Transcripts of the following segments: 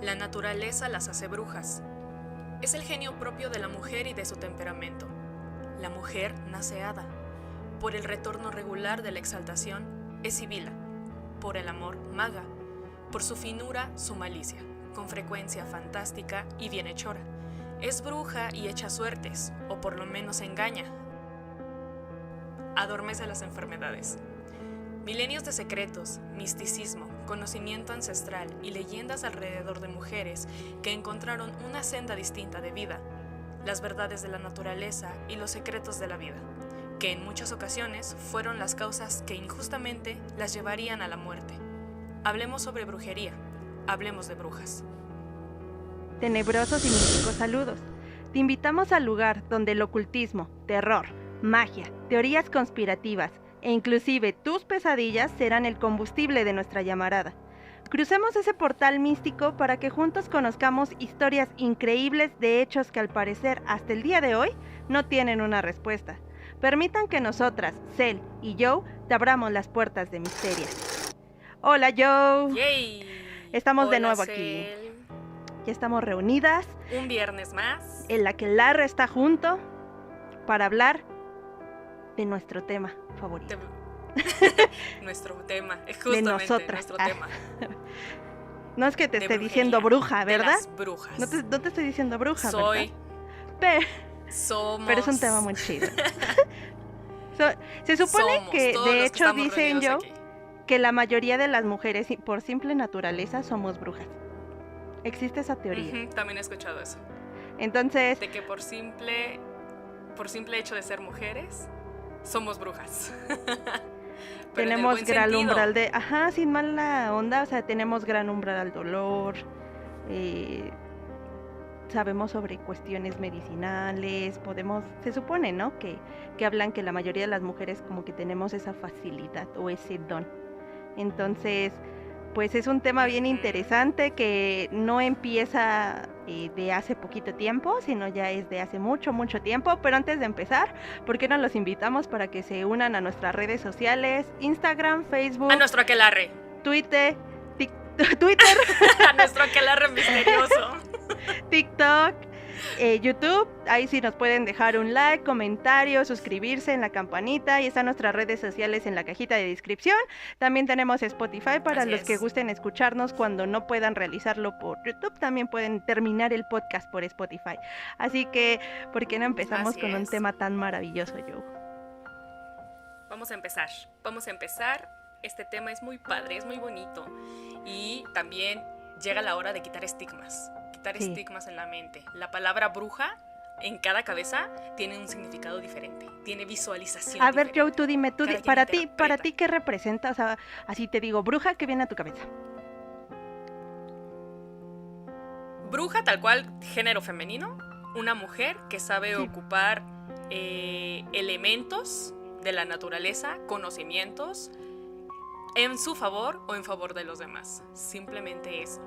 La naturaleza las hace brujas. Es el genio propio de la mujer y de su temperamento. La mujer nace hada. Por el retorno regular de la exaltación, es sibila. Por el amor, maga. Por su finura, su malicia, con frecuencia fantástica y bienhechora. Es bruja y echa suertes, o por lo menos engaña. Adormece las enfermedades. Milenios de secretos, misticismo, conocimiento ancestral y leyendas alrededor de mujeres que encontraron una senda distinta de vida, las verdades de la naturaleza y los secretos de la vida, que en muchas ocasiones fueron las causas que injustamente las llevarían a la muerte. Hablemos sobre brujería, hablemos de brujas. Tenebrosos y místicos saludos. Te invitamos al lugar donde el ocultismo, terror, magia, teorías conspirativas e inclusive tus pesadillas serán el combustible de nuestra llamarada. Crucemos ese portal místico para que juntos conozcamos historias increíbles de hechos que al parecer hasta el día de hoy no tienen una respuesta. Permitan que nosotras, Cel y Joe, te abramos las puertas de Misteria. Hola Joe. ¡Yay! Estamos de Hola, nuevo Cel. aquí. Ya estamos reunidas. Un viernes más. En la que Larra está junto para hablar de nuestro tema favorito. Nuestro tema, es De justamente nosotras. nuestro tema. No es que te De esté brujería, diciendo bruja, de ¿verdad? las brujas. No te estoy diciendo bruja, Soy, ¿verdad? somos. Pero es un tema muy chido. Se supone somos, que, todos de los que hecho, estamos dicen reunidos yo, aquí. que la mayoría de las mujeres, por simple naturaleza, somos brujas. Existe esa teoría. Ujú, también he escuchado eso. Entonces, De que por simple hecho de ser mujeres, somos brujas. Pero en el tenemos buen gran sentido. umbral de... Ajá, sin mala onda, o sea, tenemos gran umbral al dolor, sabemos sobre cuestiones medicinales, se supone, ¿no? Que hablan que la mayoría de las mujeres como que tenemos esa facilidad o ese don. Entonces, pues es un tema bien interesante que no empieza de hace poquito tiempo, sino ya es de hace mucho, mucho tiempo. Pero antes de empezar, ¿por qué no los invitamos para que se unan a nuestras redes sociales? Instagram, Facebook, A nuestro aquelarre. Twitter, Twitter, A nuestro aquelarre misterioso. TikTok, YouTube. Ahí sí nos pueden dejar un like, comentario, suscribirse en la campanita. Y están nuestras redes sociales en la cajita de descripción. También tenemos Spotify para Así los que es. gusten escucharnos cuando no puedan realizarlo por YouTube. También pueden terminar el podcast por Spotify. Así que, ¿por qué no empezamos Así con un es. tema tan maravilloso, Joe? Vamos a empezar. Este tema es muy padre, es muy bonito. Y también llega la hora de quitar estigmas. Sí. Estigmas en la mente. La palabra bruja en cada cabeza tiene un significado diferente. Tiene visualización A ver, diferente. Joe, tú dime, Cada quien para interpreta. ti, ¿qué representa? O sea, así te digo, bruja, ¿qué viene a tu cabeza? Bruja, tal cual, género femenino. Una mujer que sabe Sí. ocupar elementos de la naturaleza, conocimientos, en su favor o en favor de los demás. Simplemente eso.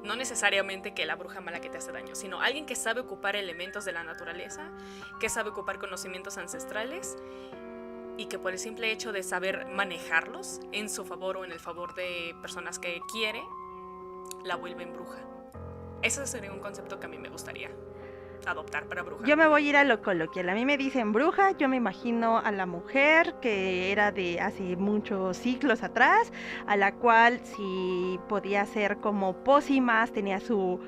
No necesariamente que la bruja mala que te hace daño, sino alguien que sabe ocupar elementos de la naturaleza, que sabe ocupar conocimientos ancestrales y que por el simple hecho de saber manejarlos en su favor o en el favor de personas que quiere, la vuelven bruja. Ese sería un concepto que a mí me gustaría adoptar para bruja. Yo me voy a ir a lo coloquial. A mí me dicen bruja, yo me imagino a la mujer que era de hace muchos siglos atrás, a la cual si podía ser como pócimas, tenía su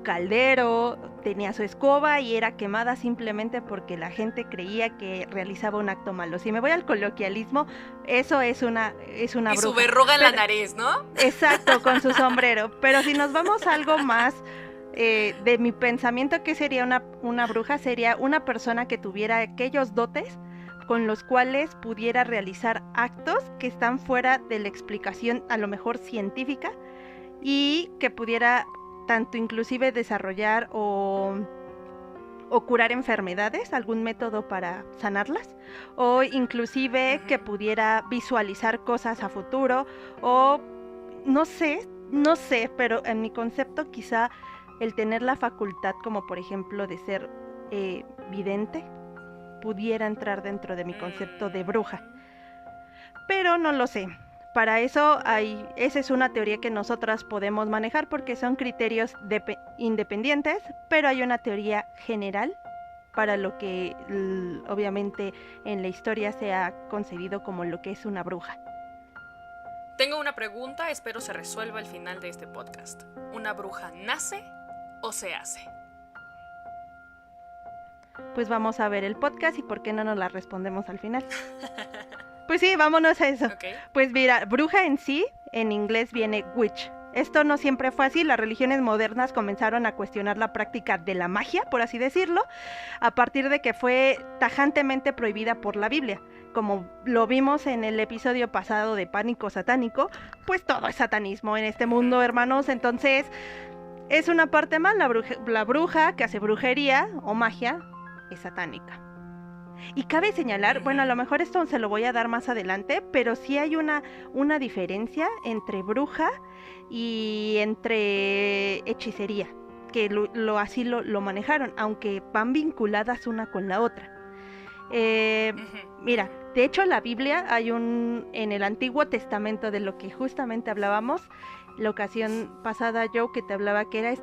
caldero, tenía su escoba y era quemada simplemente porque la gente creía que realizaba un acto malo. Si me voy al coloquialismo, eso es una y bruja. su verruga en la Pero- nariz, ¿no? Exacto, con su sombrero. Pero si nos vamos a algo más de mi pensamiento, que sería una bruja, sería una persona que tuviera aquellos dotes con los cuales pudiera realizar actos que están fuera de la explicación a lo mejor científica y que pudiera tanto inclusive desarrollar o curar enfermedades, algún método para sanarlas, o inclusive que pudiera visualizar cosas a futuro, o no sé, pero en mi concepto quizá el tener la facultad como por ejemplo de ser vidente pudiera entrar dentro de mi concepto de bruja, pero no lo sé. para eso esa es una teoría que nosotras podemos manejar porque son criterios independientes, pero hay una teoría general para lo que obviamente en la historia se ha concebido como lo que es una bruja. Tengo una pregunta, espero se resuelva al final de este podcast. ¿Una bruja nace o se hace? Pues vamos a ver el podcast y por qué no nos la respondemos al final. Pues sí, vámonos a eso. Okay. Pues mira, bruja en sí, en inglés viene witch. Esto no siempre fue así, las religiones modernas comenzaron a cuestionar la práctica de la magia, por así decirlo, a partir de que fue tajantemente prohibida por la Biblia. Como lo vimos en el episodio pasado de Pánico Satánico, pues todo es satanismo en este mundo, hermanos. Entonces, es una parte más, la bruja que hace brujería o magia es satánica. Y cabe señalar, bueno, a lo mejor esto se lo voy a dar más adelante, pero sí hay una diferencia entre bruja y entre hechicería, que así lo manejaron, aunque van vinculadas una con la otra. Mira, de hecho la Biblia en el Antiguo Testamento, de lo que justamente hablábamos la ocasión pasada, Joe, que te hablaba que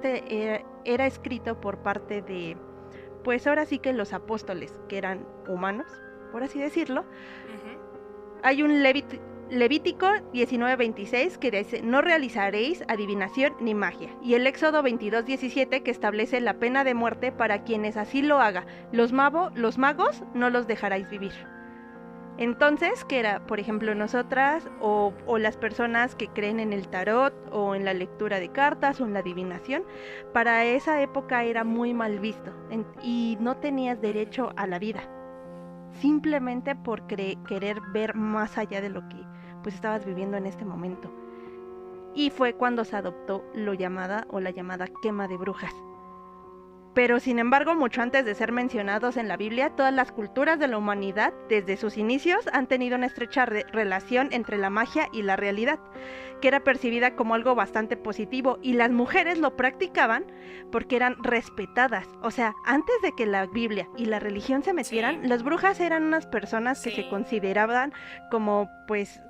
era escrito por parte de, pues ahora sí que los apóstoles, que eran humanos, por así decirlo. Hay un Levítico 19:26 que dice: no realizaréis adivinación ni magia. Y el Éxodo 22:17 que establece la pena de muerte para quienes así lo haga. Los magos no los dejaráis vivir. Entonces, que era, por ejemplo, nosotras o las personas que creen en el tarot o en la lectura de cartas o en la adivinación, para esa época era muy mal visto y no tenías derecho a la vida, simplemente por querer ver más allá de lo que pues estabas viviendo en este momento. Y fue cuando se adoptó la llamada quema de brujas. Pero sin embargo, mucho antes de ser mencionados en la Biblia, todas las culturas de la humanidad, desde sus inicios, han tenido una estrecha relación entre la magia y la realidad, que era percibida como algo bastante positivo, y las mujeres lo practicaban porque eran respetadas. O sea, antes de que la Biblia y la religión se metieran, las brujas eran unas personas que se consideraban como, pues,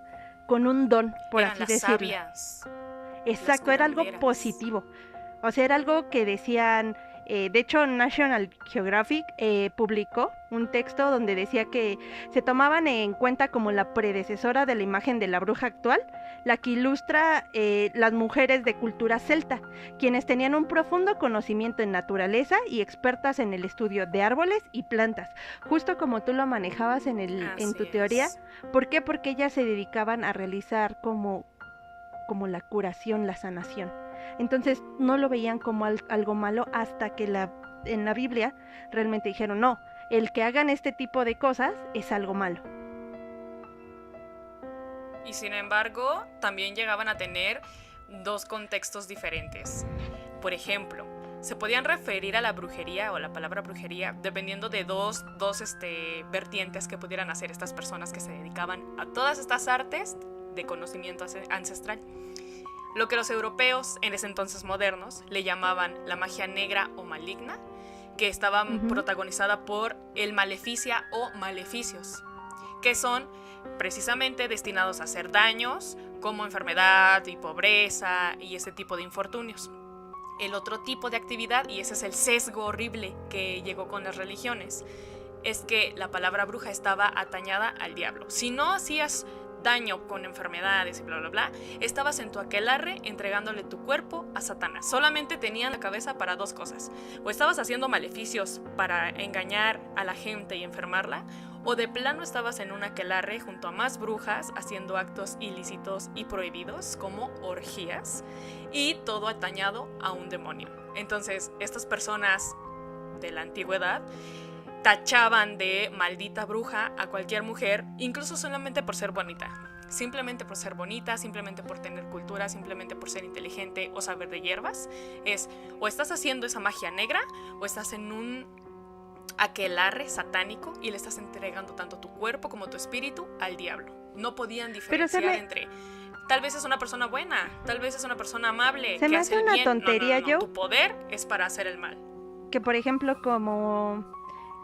con un don, por así decirlo. Sabias. Exacto, era algo positivo. O sea, era algo que decían... de hecho, National Geographic publicó un texto donde decía que se tomaban en cuenta como la predecesora de la imagen de la bruja actual, la que ilustra las mujeres de cultura celta, quienes tenían un profundo conocimiento en naturaleza y expertas en el estudio de árboles y plantas, justo como tú lo manejabas en tu teoría. ¿Por qué? Porque ellas se dedicaban a realizar como la curación, la sanación. Entonces no lo veían como algo malo hasta que en la Biblia realmente dijeron, no, el que hagan este tipo de cosas es algo malo. Y sin embargo, también llegaban a tener dos contextos diferentes. Por ejemplo, se podían referir a la brujería o la palabra brujería dependiendo de dos vertientes que pudieran hacer estas personas que se dedicaban a todas estas artes de conocimiento ancestral. Lo que los europeos, en ese entonces modernos, le llamaban la magia negra o maligna, que estaba protagonizada por el maleficia o maleficios, que son precisamente destinados a hacer daños, como enfermedad y pobreza y ese tipo de infortunios. El otro tipo de actividad, y ese es el sesgo horrible que llegó con las religiones, es que la palabra bruja estaba atañada al diablo. Si no hacías daño con enfermedades y bla bla bla, estabas en tu aquelarre entregándole tu cuerpo a Satanás. Solamente tenían la cabeza para dos cosas: o estabas haciendo maleficios para engañar a la gente y enfermarla, o de plano estabas en un aquelarre junto a más brujas haciendo actos ilícitos y prohibidos como orgías, y todo atañado a un demonio. Entonces estas personas de la antigüedad tachaban de maldita bruja a cualquier mujer, incluso solamente por ser bonita. Simplemente por ser bonita, simplemente por tener cultura, simplemente por ser inteligente o saber de hierbas. Es o estás haciendo esa magia negra o estás en un aquelarre satánico y le estás entregando tanto tu cuerpo como tu espíritu al diablo. No podían diferenciar entre tal vez es una persona buena, tal vez es una persona amable, se que me hace hace el una bien. tontería, No, tu poder es para hacer el mal. Que por ejemplo, como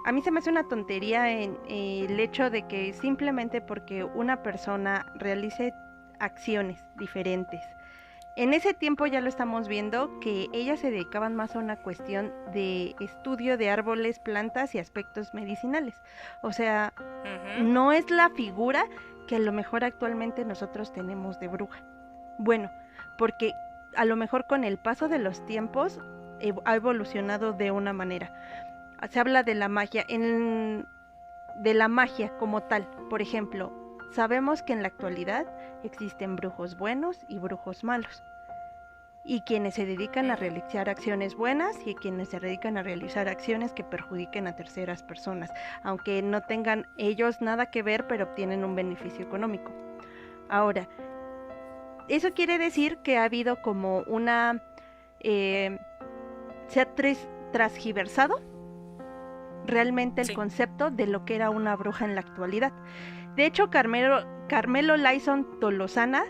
a mí se me hace una tontería el hecho de que simplemente porque una persona realice acciones diferentes. En ese tiempo ya lo estamos viendo que ellas se dedicaban más a una cuestión de estudio de árboles, plantas y aspectos medicinales. O sea, no es la figura que a lo mejor actualmente nosotros tenemos de bruja. Bueno, porque a lo mejor con el paso de los tiempos ha evolucionado de una manera. Se habla de la magia, de la magia como tal. Por ejemplo, sabemos que en la actualidad existen brujos buenos y brujos malos. Y quienes se dedican a realizar acciones buenas y quienes se dedican a realizar acciones que perjudiquen a terceras personas, aunque no tengan ellos nada que ver, pero obtienen un beneficio económico. Ahora, eso quiere decir que ha habido como una... se ha transgiversado realmente el concepto de lo que era una bruja en la actualidad. De hecho, Carmelo Layson Tolosana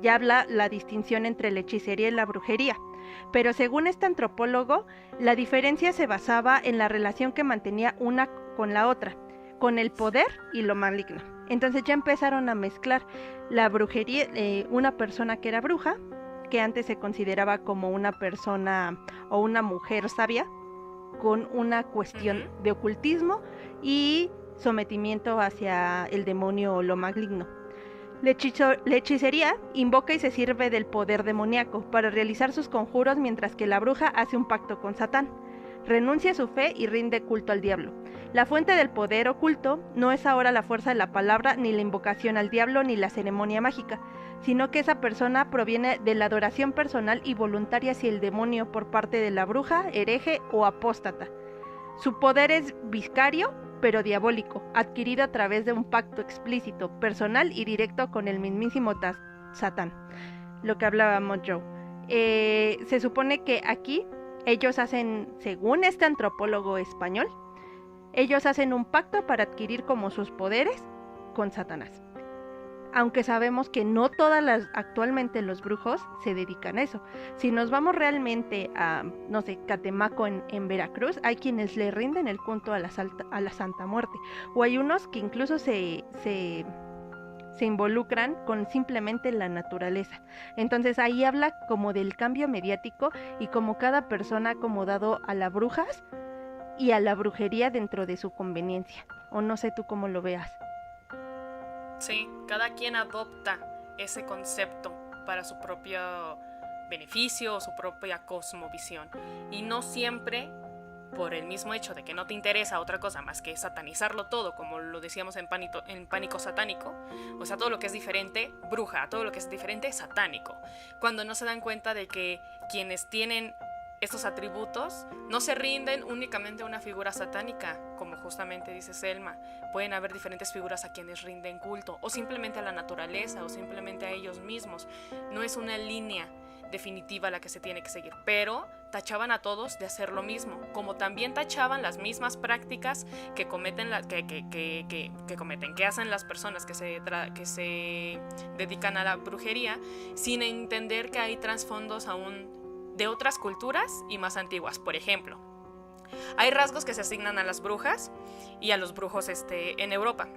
ya habla la distinción entre la hechicería y la brujería, pero según este antropólogo, la diferencia se basaba en la relación que mantenía una con la otra, con el poder y lo maligno. Entonces ya empezaron a mezclar la brujería, una persona que era bruja, que antes se consideraba como una persona o una mujer sabia, con una cuestión de ocultismo y sometimiento hacia el demonio o lo maligno. La hechicería invoca y se sirve del poder demoníaco para realizar sus conjuros, mientras que la bruja hace un pacto con Satán, renuncia a su fe y rinde culto al diablo. La fuente del poder oculto no es ahora la fuerza de la palabra, ni la invocación al diablo, ni la ceremonia mágica, sino que esa persona proviene de la adoración personal y voluntaria hacia el demonio por parte de la bruja, hereje o apóstata. Su poder es vicario, pero diabólico, adquirido a través de un pacto explícito, personal y directo con el mismísimo Satán, lo que hablábamos Joe. Se supone que aquí ellos hacen, según este antropólogo español, ellos hacen un pacto para adquirir como sus poderes con Satanás. Aunque sabemos que no actualmente los brujos se dedican a eso. Si nos vamos realmente a, no sé, Catemaco en Veracruz, hay quienes le rinden el culto a la Santa Muerte. O hay unos que incluso se involucran con simplemente la naturaleza. Entonces ahí habla como del cambio mediático y como cada persona ha acomodado a las brujas y a la brujería dentro de su conveniencia. O no sé tú cómo lo veas. Sí, cada quien adopta ese concepto para su propio beneficio o su propia cosmovisión. Y no siempre, por el mismo hecho de que no te interesa otra cosa más que satanizarlo todo, como lo decíamos en Pánico Satánico, o sea, todo lo que es diferente, bruja, todo lo que es diferente, satánico. Cuando no se dan cuenta de que quienes tienen estos atributos no se rinden únicamente a una figura satánica, como justamente dice Selma. Pueden haber diferentes figuras a quienes rinden culto, o simplemente a la naturaleza, o simplemente a ellos mismos. No es una línea definitiva la que se tiene que seguir, pero tachaban a todos de hacer lo mismo, como también tachaban las mismas prácticas que hacen las personas que se dedican a la brujería, sin entender que hay trasfondos aún de otras culturas y más antiguas. Por ejemplo, hay rasgos que se asignan a las brujas y a los brujos en Europa,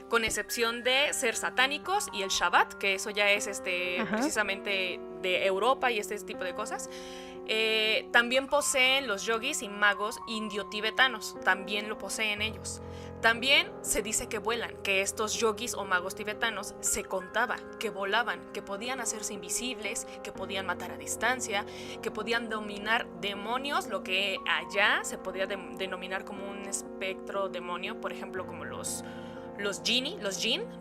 con excepción de ser satánicos y el Shabbat, que eso ya es precisamente de Europa y este tipo de cosas. También poseen los yogis y magos indio-tibetanos, también lo poseen ellos. También se dice que vuelan, que estos yogis o magos tibetanos se contaba que volaban, que podían hacerse invisibles, que podían matar a distancia, que podían dominar demonios, lo que allá se podía denominar como un espectro demonio, por ejemplo como los jinn,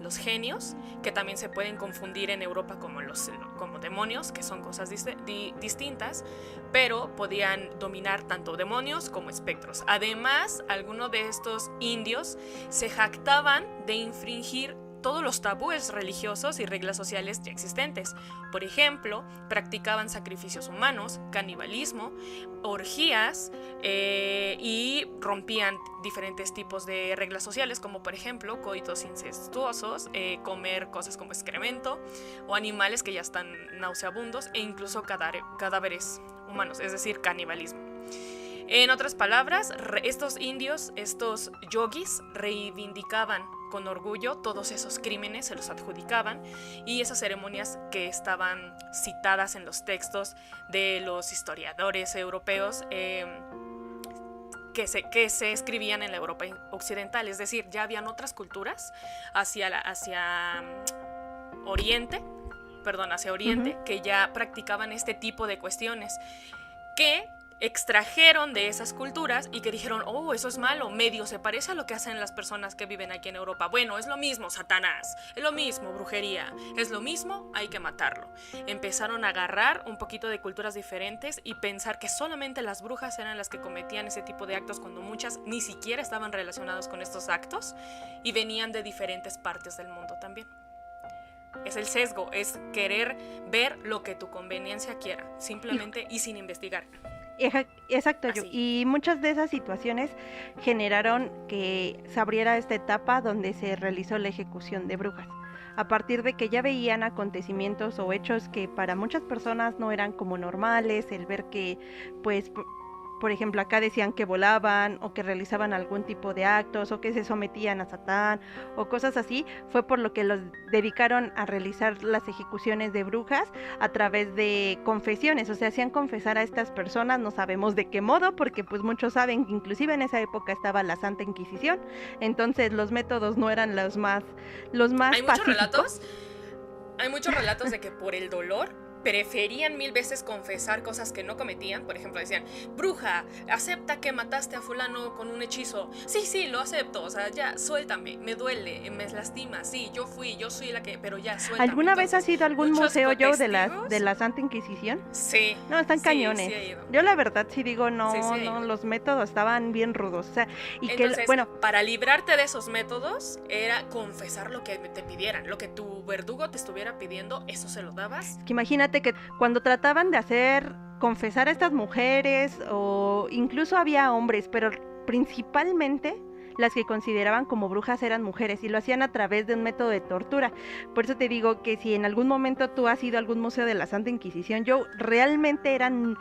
los genios, que también se pueden confundir en Europa como demonios, que son cosas distintas, pero podían dominar tanto demonios como espectros. Además, algunos de estos indios se jactaban de infringir todos los tabúes religiosos y reglas sociales ya existentes. Por ejemplo, practicaban sacrificios humanos, canibalismo, orgías y rompían diferentes tipos de reglas sociales, como por ejemplo coitos incestuosos, comer cosas como excremento o animales que ya están nauseabundos, e incluso cadáveres humanos, es decir, canibalismo. En otras palabras, estos indios, estos yogis, reivindicaban con orgullo todos esos crímenes, se los adjudicaban, y esas ceremonias que estaban citadas en los textos de los historiadores europeos, que se escribían en la Europa occidental, es decir, ya habían otras culturas hacia Oriente, que ya practicaban este tipo de cuestiones, que extrajeron de esas culturas y que dijeron, oh, eso es malo, medio se parece a lo que hacen las personas que viven aquí en Europa. Bueno, es lo mismo, Satanás, es lo mismo, brujería, es lo mismo, hay que matarlo. Empezaron a agarrar un poquito de culturas diferentes y pensar que solamente las brujas eran las que cometían ese tipo de actos, cuando muchas ni siquiera estaban relacionadas con estos actos y venían de diferentes partes del mundo también. Es el sesgo, es querer ver lo que tu conveniencia quiera, simplemente y sin investigar. Exacto, y muchas de esas situaciones generaron que se abriera esta etapa donde se realizó la ejecución de brujas, a partir de que ya veían acontecimientos o hechos que para muchas personas no eran como normales, el ver que, pues, por ejemplo, acá decían que volaban o que realizaban algún tipo de actos o que se sometían a Satán o cosas así, fue por lo que los dedicaron a realizar las ejecuciones de brujas a través de confesiones, o sea, hacían confesar a estas personas, no sabemos de qué modo, porque pues muchos saben que inclusive en esa época estaba la Santa Inquisición, entonces los métodos no eran los más pacíficos. Hay muchos relatos de que por el dolor preferían 1000 veces confesar cosas que no cometían. Por ejemplo, decían, bruja, acepta que mataste a fulano con un hechizo. Sí, lo acepto, o sea, ya, suéltame, me duele, me lastima, sí, yo soy la que, pero ya, suéltame. ¿Alguna vez has ido a algún museo, Joe, de la Santa Inquisición? Sí. No, están cañones. Sí he ido. Yo la verdad sí digo, no, los métodos estaban bien rudos, o sea, y entonces, que, bueno, para librarte de esos métodos, era confesar lo que te pidieran, lo que tu verdugo te estuviera pidiendo, eso se lo dabas. Que imagínate que cuando trataban de confesar a estas mujeres, o incluso había hombres, pero principalmente las que consideraban como brujas eran mujeres, y lo hacían a través de un método de tortura. Por eso te digo que si en algún momento tú has ido a algún museo de la Santa Inquisición, yo realmente eran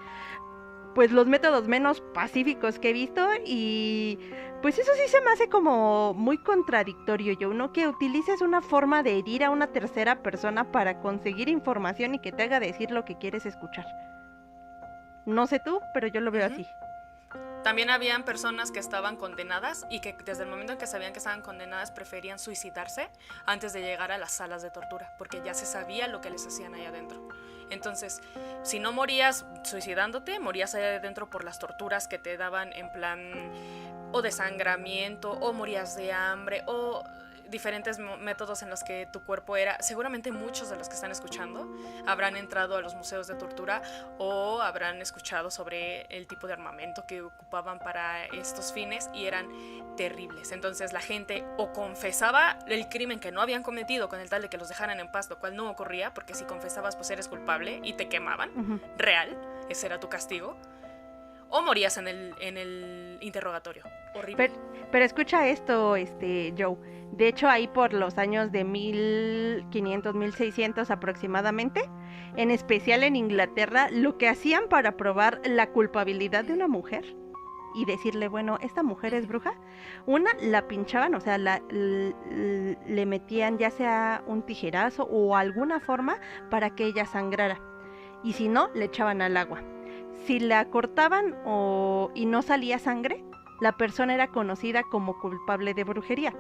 pues los métodos menos pacíficos que he visto, y pues eso sí se me hace como muy contradictorio, yo, ¿no? Que utilices una forma de herir a una tercera persona para conseguir información y que te haga decir lo que quieres escuchar. No sé tú, pero yo lo veo así. También habían personas que estaban condenadas y que desde el momento en que sabían que estaban condenadas preferían suicidarse antes de llegar a las salas de tortura, porque ya se sabía lo que les hacían ahí adentro. Entonces, si no morías suicidándote, morías ahí adentro por las torturas que te daban, en plan o desangramiento, o morías de hambre, o diferentes métodos en los que tu cuerpo era. Seguramente muchos de los que están escuchando habrán entrado a los museos de tortura o habrán escuchado sobre el tipo de armamento que ocupaban para estos fines, y eran terribles. Entonces la gente o confesaba el crimen que no habían cometido con el tal de que los dejaran en paz, lo cual no ocurría, porque si confesabas pues eres culpable y te quemaban, real, ese era tu castigo, o morías en el interrogatorio. Horrible. Pero escucha esto, Joe. De hecho, ahí por los años de 1500, 1600 aproximadamente, en especial en Inglaterra, lo que hacían para probar la culpabilidad de una mujer y decirle, bueno, esta mujer es bruja, la pinchaban, o sea, le metían ya sea un tijerazo o alguna forma para que ella sangrara, y si no, le echaban al agua. Si la cortaban y no salía sangre, la persona era conocida como culpable de brujería.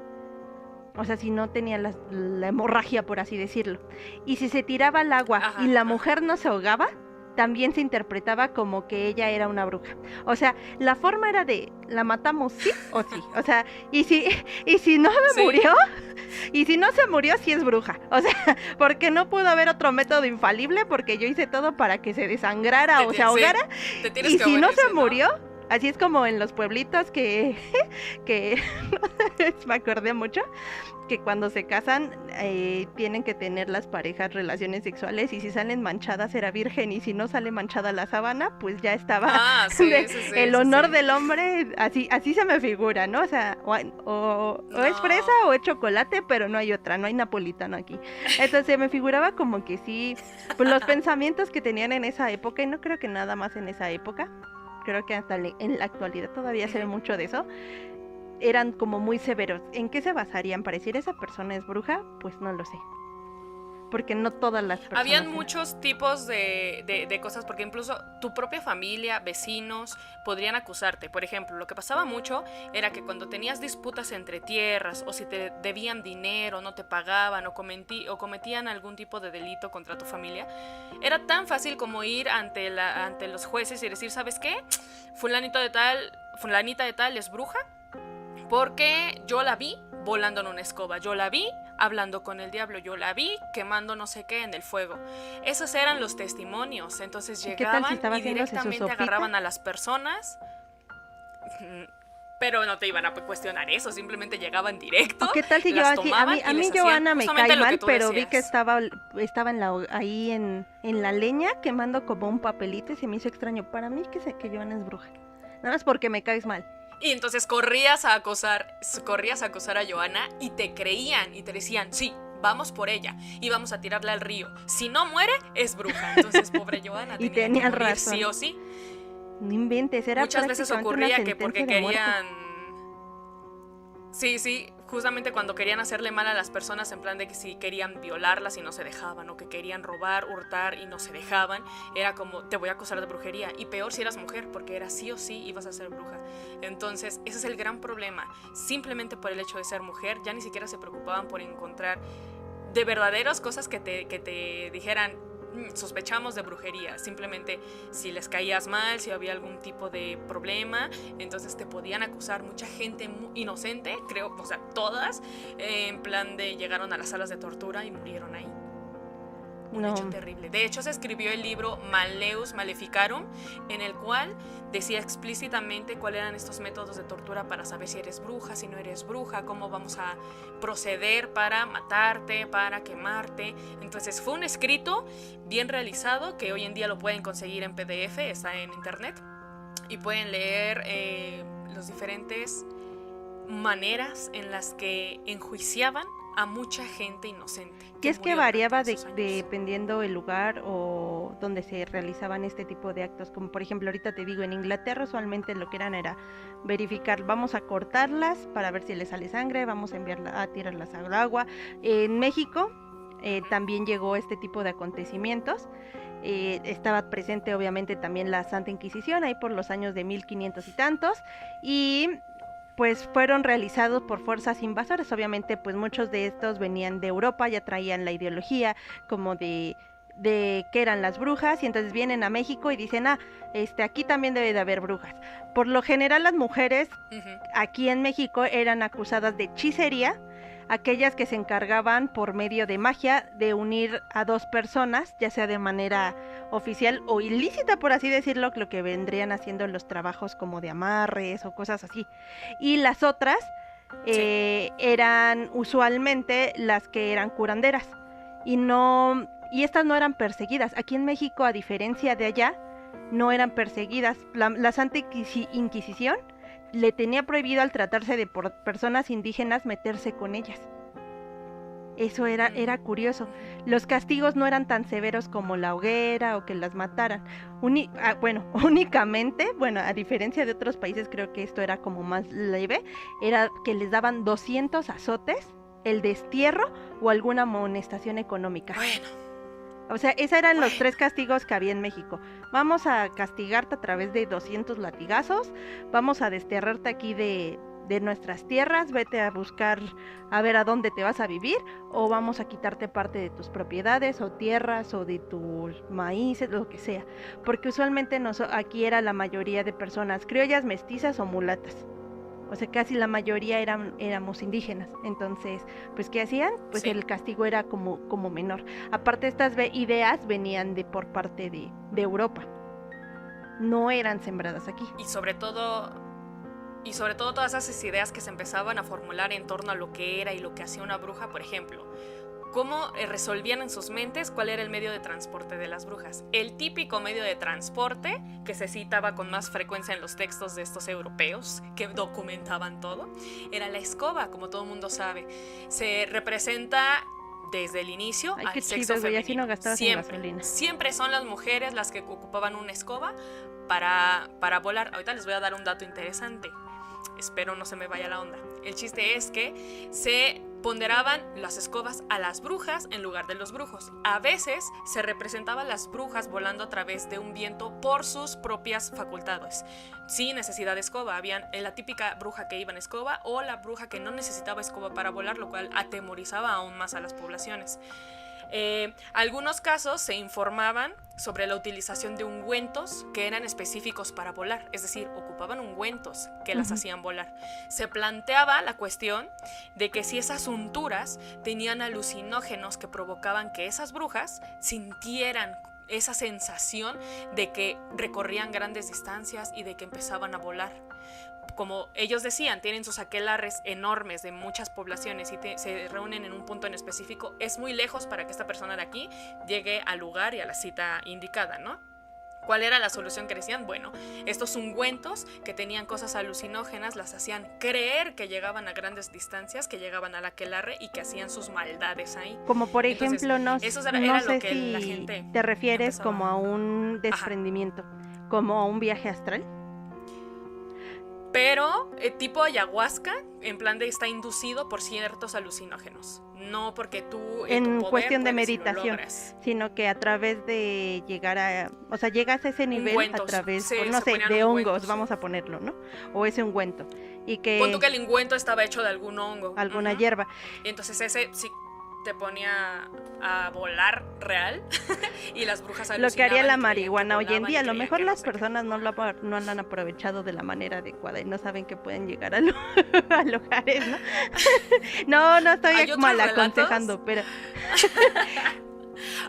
O sea, si no tenía la hemorragia, por así decirlo. Y si se tiraba al agua y la mujer no se ahogaba, también se interpretaba como que ella era una bruja. O sea, la forma era de, ¿la matamos sí o sí? O sea, y si no murió, y si no se murió, sí es bruja. O sea, porque no pudo haber otro método infalible, porque yo hice todo para que se desangrara o se ahogara. Y si no se murió, así es como en los pueblitos que me acordé mucho, que cuando se casan tienen que tener las parejas relaciones sexuales, y si salen manchadas era virgen, y si no sale manchada la sábana, pues ya estaba el honor del hombre, así se me figura, ¿no? O sea, o es fresa o es chocolate, pero no hay otra, no hay napolitano aquí. Entonces me figuraba como que sí, pues los pensamientos que tenían en esa época, y no creo que nada más en esa época, creo que hasta en la actualidad todavía se ve mucho de eso. eran como muy severos. ¿En qué se basarían para decir esa persona es bruja? Pues no lo sé. Porque no todas las personas... Habían muchos tipos de cosas, porque incluso tu propia familia, vecinos, podrían acusarte. Por ejemplo, lo que pasaba mucho era que cuando tenías disputas entre tierras, o si te debían dinero, no te pagaban, o cometían algún tipo de delito contra tu familia, era tan fácil como ir ante los jueces y decir, ¿sabes qué? Fulanita de tal es bruja, porque yo la vi volando en una escoba, yo la vi hablando con el diablo, yo la vi quemando no sé qué en el fuego. Esos eran los testimonios. Entonces llegaban y directamente agarraban a las personas, pero no te iban a cuestionar eso, simplemente llegaban directo. ¿Qué tal si las yo tomaban a mí Joana me cae mal, pero vi que decías. estaba ahí en la leña quemando como un papelito y se me hizo extraño. Para mí que Joana es bruja. Nada más porque me caes mal. Y entonces corrías a acosar a Joana y te creían y te decían, sí, vamos por ella y vamos a tirarla al río. Si no muere, es bruja. Entonces, pobre Joana y tenía que morir razón. sí o sí. No inventes, era muchas veces ocurría que porque querían... Sí, justamente cuando querían hacerle mal a las personas, en plan de que si querían violarlas y no se dejaban, o que querían robar, hurtar y no se dejaban, era como, te voy a acusar de brujería. Y peor si eras mujer, porque era sí o sí ibas a ser bruja. Entonces, ese es el gran problema. Simplemente por el hecho de ser mujer, ya ni siquiera se preocupaban por encontrar de verdaderas cosas que te dijeran, sospechamos de brujería. Simplemente si les caías mal, si había algún tipo de problema, entonces te podían acusar. Mucha gente inocente, creo, o sea, todas, en plan de llegaron a las salas de tortura y murieron ahí. Un hecho terrible. De hecho, se escribió el libro Malleus Maleficarum, en el cual decía explícitamente cuáles eran estos métodos de tortura para saber si eres bruja, si no eres bruja, cómo vamos a proceder para matarte, para quemarte. Entonces fue un escrito bien realizado que hoy en día lo pueden conseguir en PDF, está en internet, y pueden leer las diferentes maneras en las que enjuiciaban a mucha gente inocente. Y es que variaba dependiendo el lugar o donde se realizaban este tipo de actos, como por ejemplo ahorita te digo, en Inglaterra usualmente lo que eran era verificar, vamos a cortarlas para ver si les sale sangre, vamos a tirarlas al agua. En México también llegó este tipo de acontecimientos. Estaba presente obviamente también la Santa Inquisición ahí por los años de 1500 y tantos, y pues fueron realizados por fuerzas invasoras. Obviamente pues muchos de estos venían de Europa, ya traían la ideología como de qué eran las brujas, y entonces vienen a México y dicen, aquí también debe de haber brujas. Por lo general las mujeres aquí en México eran acusadas de hechicería, aquellas que se encargaban por medio de magia de unir a dos personas, ya sea de manera oficial o ilícita, por así decirlo, lo que vendrían haciendo los trabajos como de amarres o cosas así. Y las otras eran usualmente las que eran curanderas. Y estas no eran perseguidas. Aquí en México, a diferencia de allá, no eran perseguidas. La Santa Inquisición le tenía prohibido, al tratarse de personas indígenas, meterse con ellas. Eso era curioso. Los castigos no eran tan severos como la hoguera o que las mataran. Únicamente, a diferencia de otros países, creo que esto era como más leve, era que les daban 200 azotes, el destierro o alguna amonestación económica. O sea, esos eran los 3 castigos que había en México. Vamos a castigarte a través de 200 latigazos, vamos a desterrarte aquí de nuestras tierras, vete a buscar a ver a dónde te vas a vivir, o vamos a quitarte parte de tus propiedades o tierras o de tus maíces, lo que sea. Porque usualmente aquí era la mayoría de personas criollas, mestizas o mulatas. O sea, casi la mayoría éramos indígenas. Entonces, pues, ¿qué hacían? Pues el castigo era como menor. Aparte, estas ideas venían por parte de Europa. No eran sembradas aquí. Y sobre todo todas esas ideas que se empezaban a formular en torno a lo que era y lo que hacía una bruja, por ejemplo. ¿Cómo resolvían en sus mentes cuál era el medio de transporte de las brujas? El típico medio de transporte que se citaba con más frecuencia en los textos de estos europeos que documentaban todo era la escoba, como todo el mundo sabe. Se representa desde el inicio al sexo femenino. Así no gastabas en gasolina. Siempre son las mujeres las que ocupaban una escoba para volar. Ahorita les voy a dar un dato interesante. espero no se me vaya la onda. El chiste es que se ponderaban las escobas a las brujas en lugar de los brujos. A veces se representaban las brujas volando a través de un viento por sus propias facultades, sin necesidad de escoba. Habían la típica bruja que iba en escoba o la bruja que no necesitaba escoba para volar, lo cual atemorizaba aún más a las poblaciones. Algunos casos se informaban sobre la utilización de ungüentos que eran específicos para volar, es decir, ocupaban ungüentos que las hacían volar. Se planteaba la cuestión de que si esas unturas tenían alucinógenos que provocaban que esas brujas sintieran esa sensación de que recorrían grandes distancias y de que empezaban a volar. Como ellos decían, tienen sus aquelarres enormes de muchas poblaciones y se reúnen en un punto en específico. Es muy lejos para que esta persona de aquí llegue al lugar y a la cita indicada, ¿no? ¿Cuál era la solución que decían? Bueno, estos ungüentos que tenían cosas alucinógenas las hacían creer que llegaban a grandes distancias, que llegaban al aquelarre y que hacían sus maldades ahí. Como por ejemplo, entonces, no era sé lo que si la gente te refieres empezaba. como a un desprendimiento, como a un viaje astral. Pero tipo ayahuasca, en plan de está inducido por ciertos alucinógenos. No porque tú en tu poder cuestión de puedes y lo meditación, logras. sino que a través de llegar a, o sea, llegas a ese nivel Ungüentos, a través, se pues, no sé, ponían de ungüentos. hongos, vamos a ponerlo, ¿no? O ese ungüento. Y Pon tú que que el ungüento estaba hecho de algún hongo. alguna Ujú. hierba. Y entonces ese sí te ponía a volar real y las brujas alucinaban. Lo que haría la y creían que marihuana hoy en volaban y día, a lo creían mejor que no las sé qué. personas no lo han aprovechado de la manera adecuada y no saben que pueden llegar a, a lugares, ¿no? No estoy Hay otros mal relatos. aconsejando, pero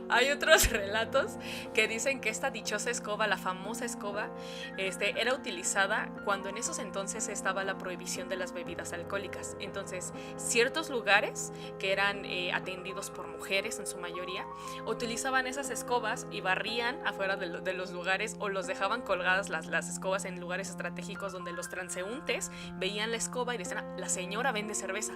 Hay otros relatos que dicen que esta dichosa escoba, la famosa escoba, era utilizada cuando en esos entonces estaba la prohibición de las bebidas alcohólicas. Entonces, ciertos lugares que eran atendidos por mujeres en su mayoría, utilizaban esas escobas y barrían afuera de los lugares o los dejaban colgadas las escobas en lugares estratégicos donde los transeúntes veían la escoba y decían, la señora vende cerveza,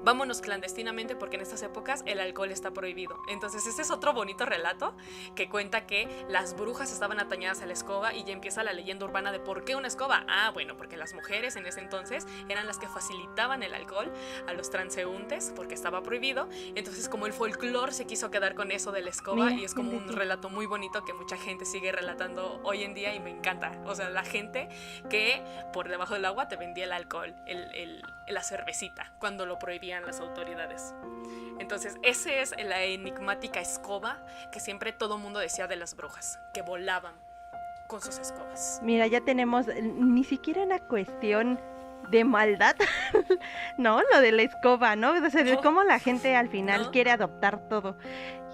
vámonos clandestinamente porque en estas épocas el alcohol está prohibido. Entonces, este es otro bonito relato que cuenta que las brujas estaban atañadas a la escoba y ya empieza la leyenda urbana de ¿por qué una escoba? Ah, bueno, porque las mujeres en ese entonces eran las que facilitaban el alcohol a los transeúntes porque estaba prohibido. Entonces, como el folclore se quiso quedar con eso de la escoba. Mira, y es como un relato muy bonito que mucha gente sigue relatando hoy en día y me encanta. O sea, la gente que por debajo del agua te vendía el alcohol, la cervecita, cuando lo prohibían las autoridades. Entonces, esa es la enigmática escoba que siempre todo mundo decía de las brujas, que volaban con sus escobas. mira, ya tenemos ni siquiera una cuestión de maldad, ¿no? Lo de la escoba, ¿no? O sea, de No. cómo la gente al final No. quiere adoptar todo.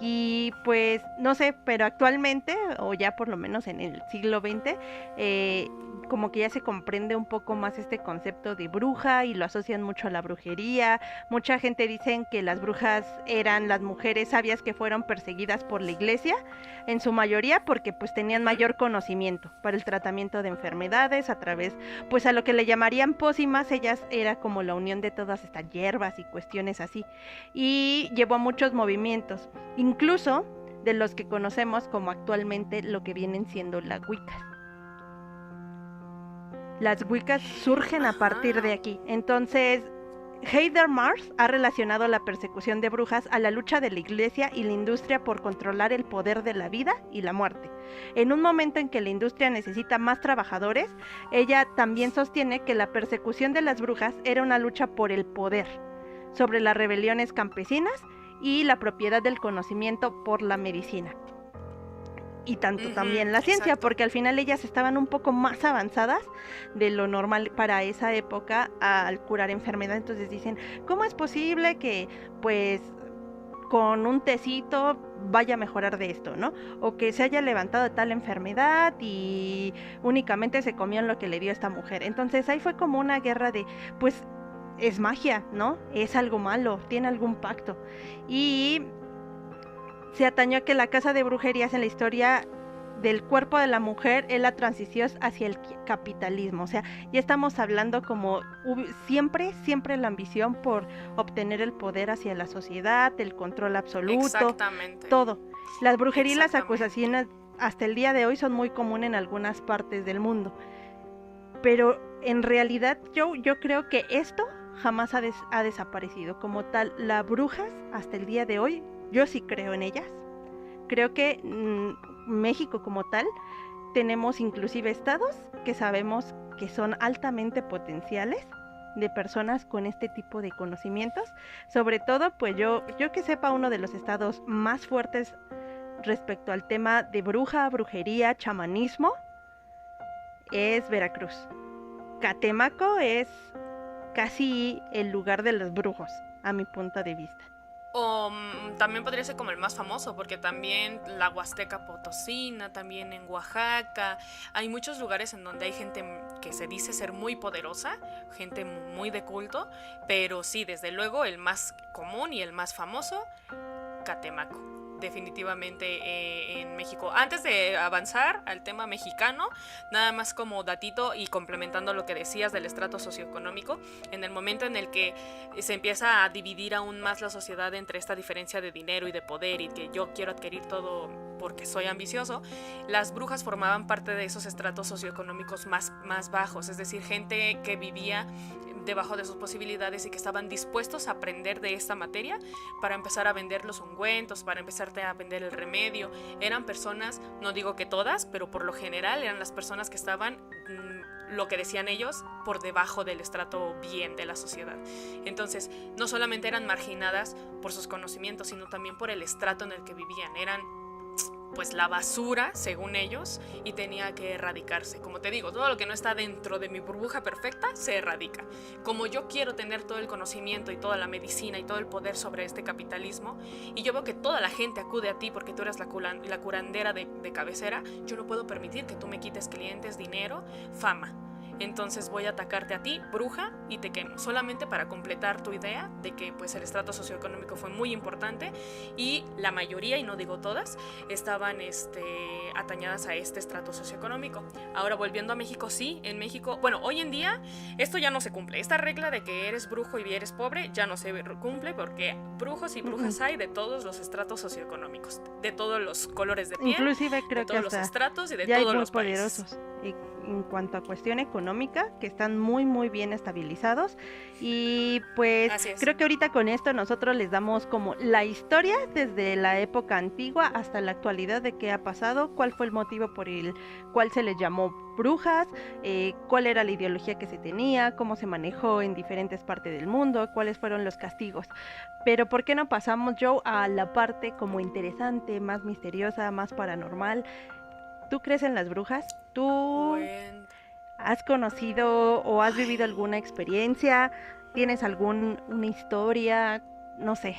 Y pues, no sé, pero actualmente, o ya por lo menos en el siglo XX, como que ya se comprende un poco más este concepto de bruja y lo asocian mucho a la brujería. Mucha gente dicen que las brujas eran las mujeres sabias que fueron perseguidas por la iglesia, en su mayoría porque pues tenían mayor conocimiento para el tratamiento de enfermedades a través, pues a lo que le llamarían pócimas. Ellas era como la unión de todas estas hierbas y cuestiones así, y llevó a muchos movimientos, incluso de los que conocemos como actualmente lo que vienen siendo las Wiccas. Las Wiccas surgen a partir de aquí. Entonces, Heather Mars ha relacionado la persecución de brujas a la lucha de la iglesia y la industria por controlar el poder de la vida y la muerte. En un momento en que la industria necesita más trabajadores, ella también sostiene que la persecución de las brujas era una lucha por el poder, sobre las rebeliones campesinas y la propiedad del conocimiento por la medicina. Y tanto también la ciencia, exacto. porque al final ellas estaban un poco más avanzadas de lo normal para esa época al curar enfermedades. Entonces dicen, ¿cómo es posible que pues con un tecito vaya a mejorar de esto, ¿no? O que se haya levantado de tal enfermedad y únicamente se comió lo que le dio esta mujer. Entonces ahí fue como una guerra de, pues es magia, ¿no? Es algo malo, tiene algún pacto. Y se atañó a que la casa de brujerías en la historia del cuerpo de la mujer es la transición hacia el capitalismo. O sea, ya estamos hablando como siempre la ambición por obtener el poder hacia la sociedad, el control absoluto, Exactamente. todo. Las brujerías y las Exactamente. acusaciones hasta el día de hoy son muy comunes en algunas partes del mundo. Pero en realidad yo creo que esto jamás ha desaparecido. Como tal, las brujas hasta el día de hoy, yo sí creo en ellas. Creo que México como tal, tenemos inclusive estados que sabemos que son altamente potenciales de personas con este tipo de conocimientos. Sobre todo, pues yo que sepa, uno de los estados más fuertes respecto al tema de brujería, chamanismo, es Veracruz. Catemaco es casi el lugar de los brujos, a mi punto de vista. O también podría ser como el más famoso, porque también la Huasteca Potosina, también en Oaxaca, hay muchos lugares en donde hay gente que se dice ser muy poderosa, gente muy de culto, pero sí, desde luego el más común y el más famoso, Catemaco. Definitivamente en México. Antes de avanzar al tema mexicano, nada más como datito y complementando lo que decías del estrato socioeconómico, en el momento en el que se empieza a dividir aún más la sociedad entre esta diferencia de dinero y de poder y que yo quiero adquirir todo porque soy ambicioso, las brujas formaban parte de esos estratos socioeconómicos más bajos, es decir, gente que vivía debajo de sus posibilidades y que estaban dispuestos a aprender de esta materia para empezar a vender los ungüentos, para empezar a vender el remedio. Eran personas, no digo que todas, pero por lo general eran las personas que estaban, lo que decían ellos, por debajo del estrato bien de la sociedad. Entonces, no solamente eran marginadas por sus conocimientos, sino también por el estrato en el que vivían. Eran pues la basura, según ellos, y tenía que erradicarse. Como te digo, todo lo que no está dentro de mi burbuja perfecta se erradica. Como yo quiero tener todo el conocimiento y toda la medicina y todo el poder sobre este capitalismo, y yo veo que toda la gente acude a ti porque tú eres la curandera de cabecera, yo no puedo permitir que tú me quites clientes, dinero, fama. Entonces voy a atacarte a ti, bruja, y te quemo. Solamente para completar tu idea de que pues el estrato socioeconómico fue muy importante y la mayoría, y no digo todas, estaban atañadas a este estrato socioeconómico. Ahora volviendo a México, sí, en México, bueno, hoy en día esto ya no se cumple. Esta regla de que eres brujo y eres pobre ya no se cumple porque brujos y brujas hay de todos los estratos socioeconómicos, de todos los colores de piel, inclusive creo de todos que los estratos y de ya todos hay los muy países. poderosos. Y en cuanto a cuestión económica, que están muy bien estabilizados. Y pues creo que ahorita con esto nosotros les damos como la historia desde la época antigua hasta la actualidad de qué ha pasado, cuál fue el motivo por el cual se les llamó brujas, cuál era la ideología que se tenía, cómo se manejó en diferentes partes del mundo, cuáles fueron los castigos. Pero ¿por qué no pasamos, Joe, a la parte como interesante, más misteriosa, más paranormal? ¿Tú crees en las brujas? ¿Tú has conocido o has vivido alguna experiencia? ¿Tienes una historia? No sé.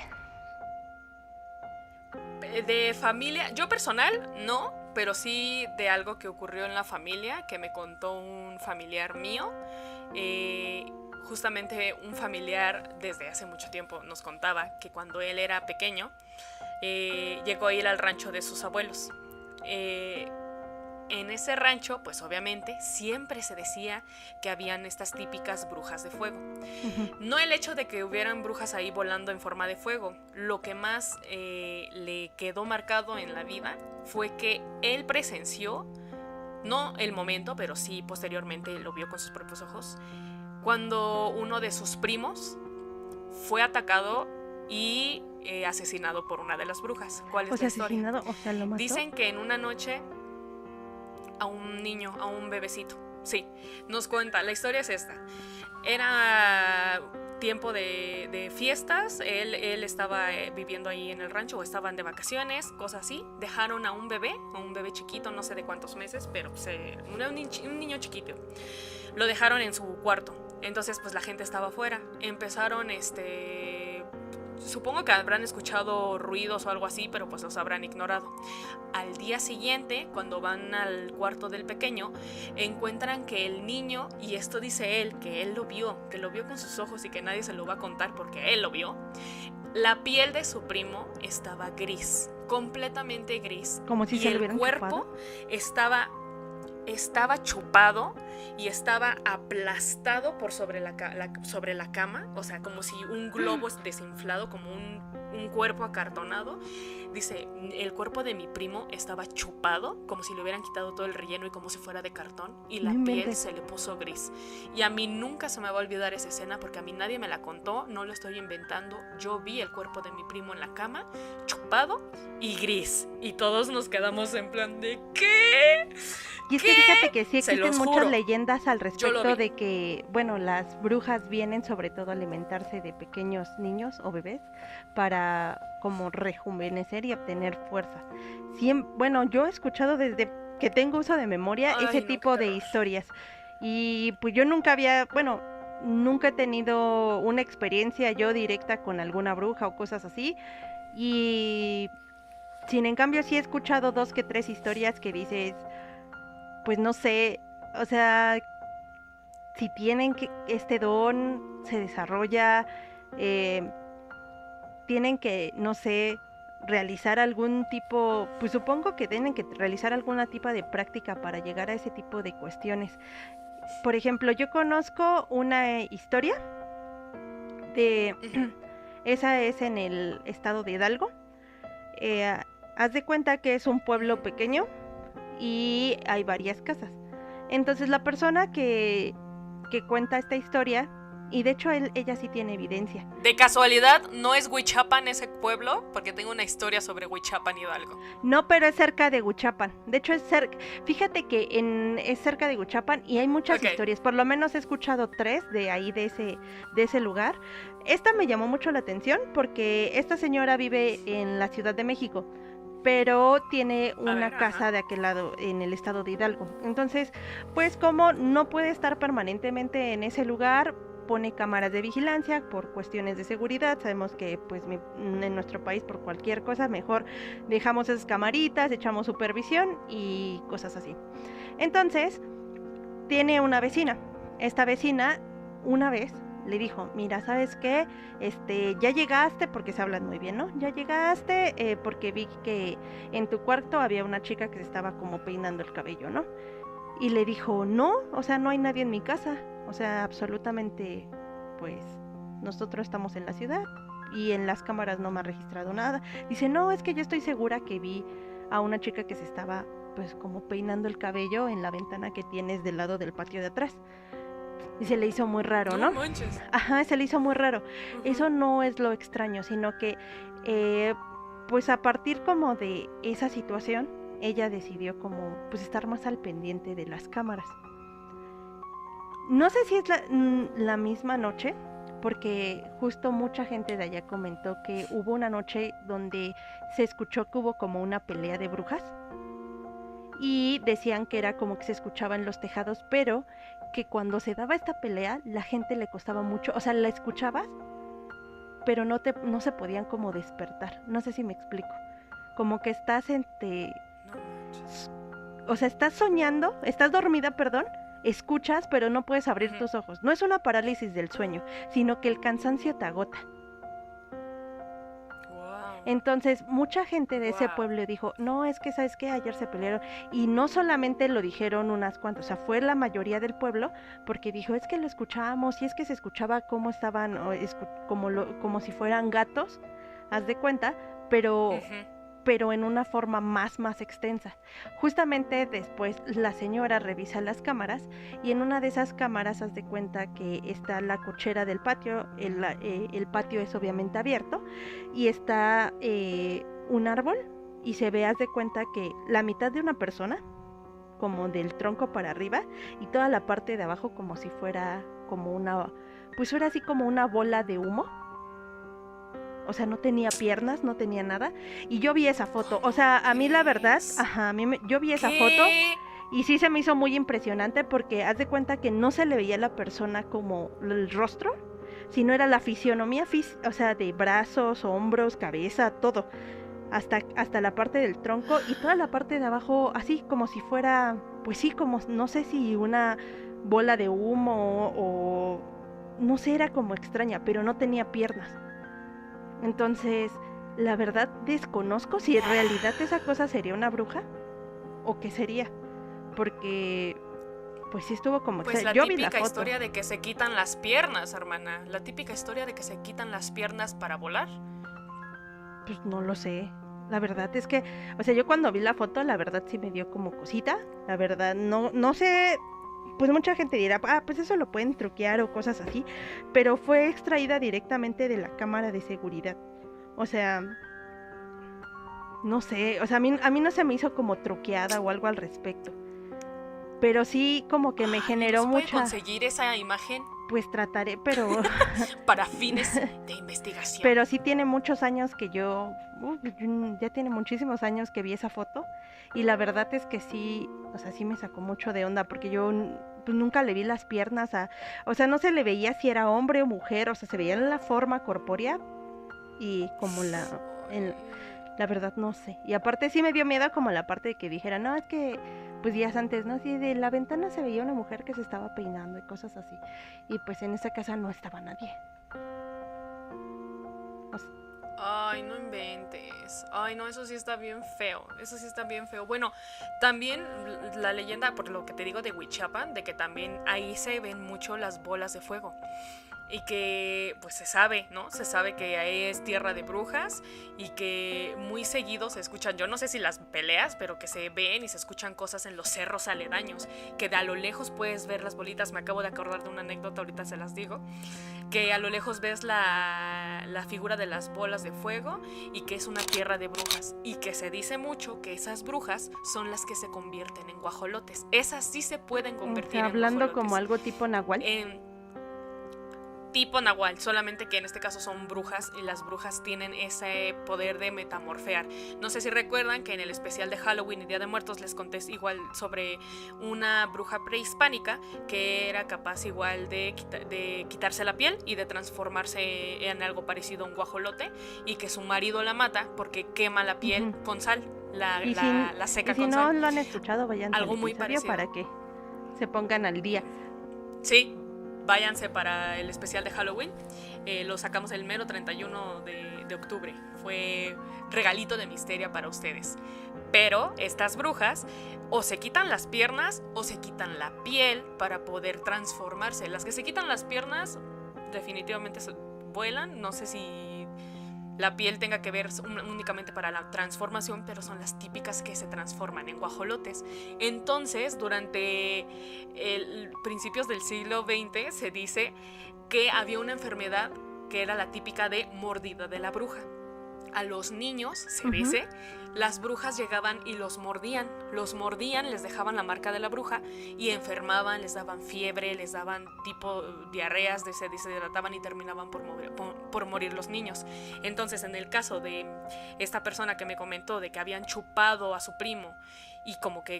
De familia, yo personal no, pero sí de algo que ocurrió en la familia, que me contó un familiar mío. Justamente un familiar desde hace mucho tiempo nos contaba que cuando él era pequeño llegó a ir al rancho de sus abuelos. En ese rancho, pues obviamente, siempre se decía que habían estas típicas brujas de fuego. No el hecho de que hubieran brujas ahí volando en forma de fuego. Lo que más le quedó marcado en la vida fue que él presenció, no el momento, pero sí posteriormente lo vio con sus propios ojos, cuando uno de sus primos fue atacado y asesinado por una de las brujas. ¿Cuál es la historia? O sea, ¿lo mató? Dicen que en una noche a un niño, a un bebecito. Sí, nos cuenta, la historia es esta. Era tiempo de fiestas, él estaba viviendo ahí en el rancho o estaban de vacaciones, cosas así. Dejaron a un bebé chiquito, no sé de cuántos meses, pero un niño chiquito. Lo dejaron en su cuarto. Entonces pues la gente estaba afuera. Empezaron supongo que habrán escuchado ruidos o algo así, pero pues los habrán ignorado. Al día siguiente, cuando van al cuarto del pequeño, encuentran que el niño, y esto dice él, que él lo vio, que lo vio con sus ojos y que nadie se lo va a contar porque él lo vio, la piel de su primo estaba gris, completamente gris. Como si se lo hubieran chupado. El cuerpo estaba chupado y estaba aplastado por sobre la cama, o sea, como si un globo desinflado, como un un cuerpo acartonado. Dice, el cuerpo de mi primo estaba chupado, como si le hubieran quitado todo el relleno y como si fuera de cartón, y la piel se le puso gris. Y a mí nunca se me va a olvidar esa escena, porque a mí nadie me la contó, no lo estoy inventando. Yo vi el cuerpo de mi primo en la cama, chupado y gris. Y todos nos quedamos en plan de ¿qué? Y es que fíjate que sí existen muchas juro. leyendas al respecto de que, bueno, las brujas vienen sobre todo a alimentarse de pequeños niños o bebés para como rejuvenecer y obtener fuerza. Bueno, yo he escuchado desde que tengo uso de memoria ese tipo de historias. Y pues yo nunca he tenido una experiencia yo directa con alguna bruja o cosas así. Y sin en cambio sí he escuchado 2 que 3 historias que dices, pues no sé, o sea, si tienen este don, se desarrolla, tienen que, no sé, realizar algún tipo, pues supongo que tienen que realizar alguna tipo de práctica para llegar a ese tipo de cuestiones. Por ejemplo, yo conozco una historia de, esa es en el estado de Hidalgo. Haz de cuenta que es un pueblo pequeño y hay varias casas. Entonces la persona que cuenta esta historia, y de hecho ella sí tiene evidencia. ¿De casualidad no es Huichapan ese pueblo? Porque tengo una historia sobre Huichapan Hidalgo. No, pero es cerca de Huichapan. De hecho fíjate que es cerca de Huichapan y hay muchas historias. Por lo menos he escuchado 3 de ahí, de ese lugar. Esta me llamó mucho la atención porque esta señora vive en la Ciudad de México, pero tiene una casa de aquel lado, en el estado de Hidalgo. Entonces, pues como no puede estar permanentemente en ese lugar, pone cámaras de vigilancia por cuestiones de seguridad. Sabemos que pues en nuestro país por cualquier cosa mejor dejamos esas camaritas, echamos supervisión y cosas así. Entonces, tiene una vecina. Esta vecina una vez le dijo, mira, ¿sabes qué? Ya llegaste, porque se hablan muy bien, ¿no? Ya llegaste porque vi que en tu cuarto había una chica que se estaba como peinando el cabello, ¿no? Y le dijo, no, o sea, no hay nadie en mi casa. O sea, absolutamente, pues, nosotros estamos en la ciudad y en las cámaras no me ha registrado nada. Dice, no, es que yo estoy segura que vi a una chica que se estaba, pues, como peinando el cabello en la ventana que tienes del lado del patio de atrás. Y se le hizo muy raro, ¿no? No manches. Ajá, se le hizo muy raro. Eso no es lo extraño, sino que, pues, a partir como de esa situación, ella decidió como, pues, estar más al pendiente de las cámaras. No sé si es la misma noche, porque justo mucha gente de allá comentó que hubo una noche donde se escuchó que hubo como una pelea de brujas y decían que era como que se escuchaba en los tejados, pero que cuando se daba esta pelea la gente le costaba mucho, o sea, la escuchabas, pero no se podían como despertar. No sé si me explico. Como que estás o sea, estás soñando, estás dormida, perdón, escuchas, pero no puedes abrir tus ojos. No es una parálisis del sueño, sino que el cansancio te agota. Entonces, mucha gente de ese pueblo dijo, no, es que, ¿sabes qué? Ayer se pelearon. Y no solamente lo dijeron unas cuantas, o sea, fue la mayoría del pueblo, porque dijo, es que lo escuchábamos, y es que se escuchaba cómo estaban, como si fueran gatos, haz de cuenta, pero en una forma más extensa. Justamente después la señora revisa las cámaras y en una de esas cámaras haz de cuenta que está la cochera del patio, el patio es obviamente abierto y está un árbol y se ve, haz de cuenta que la mitad de una persona, como del tronco para arriba, y toda la parte de abajo como si fuera como pues era así como una bola de humo. O sea, no tenía piernas, no tenía nada. Y yo vi esa foto. O sea, a mí la verdad, yo vi esa foto y sí se me hizo muy impresionante porque haz de cuenta que no se le veía a la persona como el rostro, sino era la fisionomía, o sea, de brazos, hombros, cabeza, todo. Hasta la parte del tronco y toda la parte de abajo, así como si fuera, pues sí, como no sé si una bola de humo o no sé, era como extraña, pero no tenía piernas. Entonces, la verdad desconozco si en realidad esa cosa sería una bruja o qué sería, porque pues sí estuvo como pues la típica historia de que se quitan las piernas, hermana, la típica historia de que se quitan las piernas para volar. Pues no lo sé. La verdad es que, o sea, yo cuando vi la foto, la verdad sí me dio como cosita. La verdad, no sé, pues mucha gente dirá, pues eso lo pueden truquear o cosas así, pero fue extraída directamente de la cámara de seguridad. O sea, no sé, o sea, a mí no se me hizo como truqueada o algo al respecto. Pero sí como que me ¿Y no generó se puede mucha, conseguir esa imagen pues trataré, pero para fines de investigación? pero sí tiene muchos años que ya tiene muchísimos años que vi esa foto y la verdad es que sí, o sea, sí me sacó mucho de onda porque yo pues, nunca le vi las piernas o sea, no se le veía si era hombre o mujer, o sea, se veía en la forma corpórea y como la verdad no sé. Y aparte sí me dio miedo como la parte de que dijera, no, es que pues días antes, ¿no? Así de la ventana se veía una mujer que se estaba peinando y cosas así. Y pues en esa casa no estaba nadie. O sea, Ay, no inventes. Ay, no, eso sí está bien feo. Eso sí está bien feo. Bueno, también la leyenda, por lo que te digo de Huichapan, de que también ahí se ven mucho las bolas de fuego. Y que pues se sabe, ¿no? Se sabe que ahí es tierra de brujas y que muy seguido se escuchan, yo no sé si las peleas, pero que se ven y se escuchan cosas en los cerros aledaños, que de a lo lejos puedes ver las bolitas. Me acabo de acordar de una anécdota, ahorita se las digo, que a lo lejos ves la figura de las bolas de fuego y que es una tierra de brujas y que se dice mucho que esas brujas son las que se convierten en guajolotes. Esas sí se pueden o convertir sea, en hablando guajolotes. como algo tipo nahual. Tipo nahual, solamente que en este caso son brujas y las brujas tienen ese poder de metamorfear. No sé si recuerdan que en el especial de Halloween y Día de Muertos les conté igual sobre una bruja prehispánica que era capaz igual de quitarse la piel y de transformarse en algo parecido a un guajolote y que su marido la mata porque quema la piel con sal, la seca con no sal. lo han escuchado, vayan Algo al muy episodio parecido. para que se pongan al día. Sí, váyanse para el especial de Halloween. Lo sacamos el mero 31 de octubre. Fue regalito de misterio para ustedes. Pero estas brujas o se quitan las piernas o se quitan la piel para poder transformarse. Las que se quitan las piernas definitivamente vuelan. No sé si la piel tenga que ver únicamente para la transformación, pero son las típicas que se transforman en guajolotes. Entonces, durante principios del siglo XX se dice que había una enfermedad que era la típica de mordida de la bruja. A los niños, se dice, las brujas llegaban y los mordían, les dejaban la marca de la bruja y enfermaban, les daban fiebre, les daban tipo diarreas, se deshidrataban y terminaban por morir los niños. Entonces, en el caso de esta persona que me comentó de que habían chupado a su primo y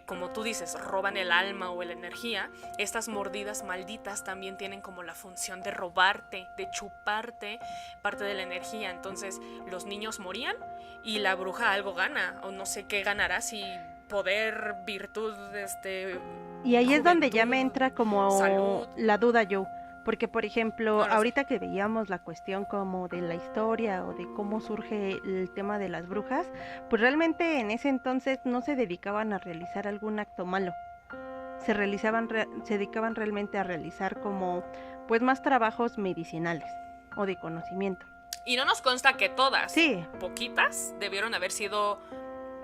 como tú dices, roban el alma o la energía, estas mordidas malditas también tienen como la función de robarte, de chuparte parte de la energía. Entonces los niños morían y la bruja algo gana, o no sé qué ganará, si poder, virtud, y ahí es donde juventud, ya me entra como salud. la duda yo, porque por ejemplo, No lo ahorita que veíamos la cuestión como de la historia o de cómo surge el tema de las brujas, pues realmente en ese entonces no se dedicaban a realizar algún acto malo. Se dedicaban realmente a realizar como pues más trabajos medicinales o de conocimiento. Y no nos consta que todas, Sí, poquitas debieron haber sido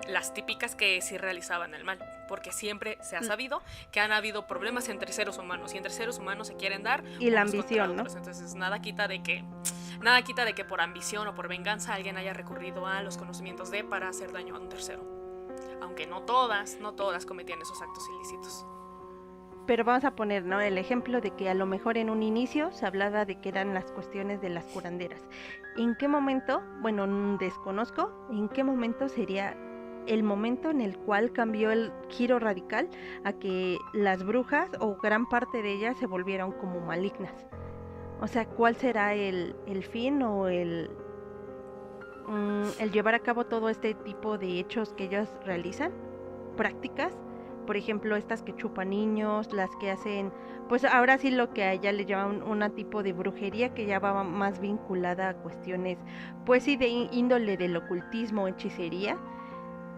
las típicas que sí realizaban el mal, porque siempre se ha sabido que han habido problemas entre seres humanos y entre seres humanos se quieren dar y la unos contra ambición, ¿no? otros. Entonces nada quita de que por ambición o por venganza alguien haya recurrido a los conocimientos para hacer daño a un tercero, aunque no todas cometían esos actos ilícitos. Pero vamos a poner, ¿no?, el ejemplo de que a lo mejor en un inicio se hablaba de que eran las cuestiones de las curanderas. ¿En qué momento? Bueno, desconozco en qué momento sería el momento en el cual cambió el giro radical a que las brujas o gran parte de ellas se volvieron como malignas. O sea, ¿cuál será el fin o el llevar a cabo todo este tipo de hechos que ellas realizan? Prácticas, por ejemplo, estas que chupan niños, las que hacen, pues ahora sí lo que a ella le llaman una tipo de brujería que ya va más vinculada a cuestiones, pues sí, de índole del ocultismo, hechicería.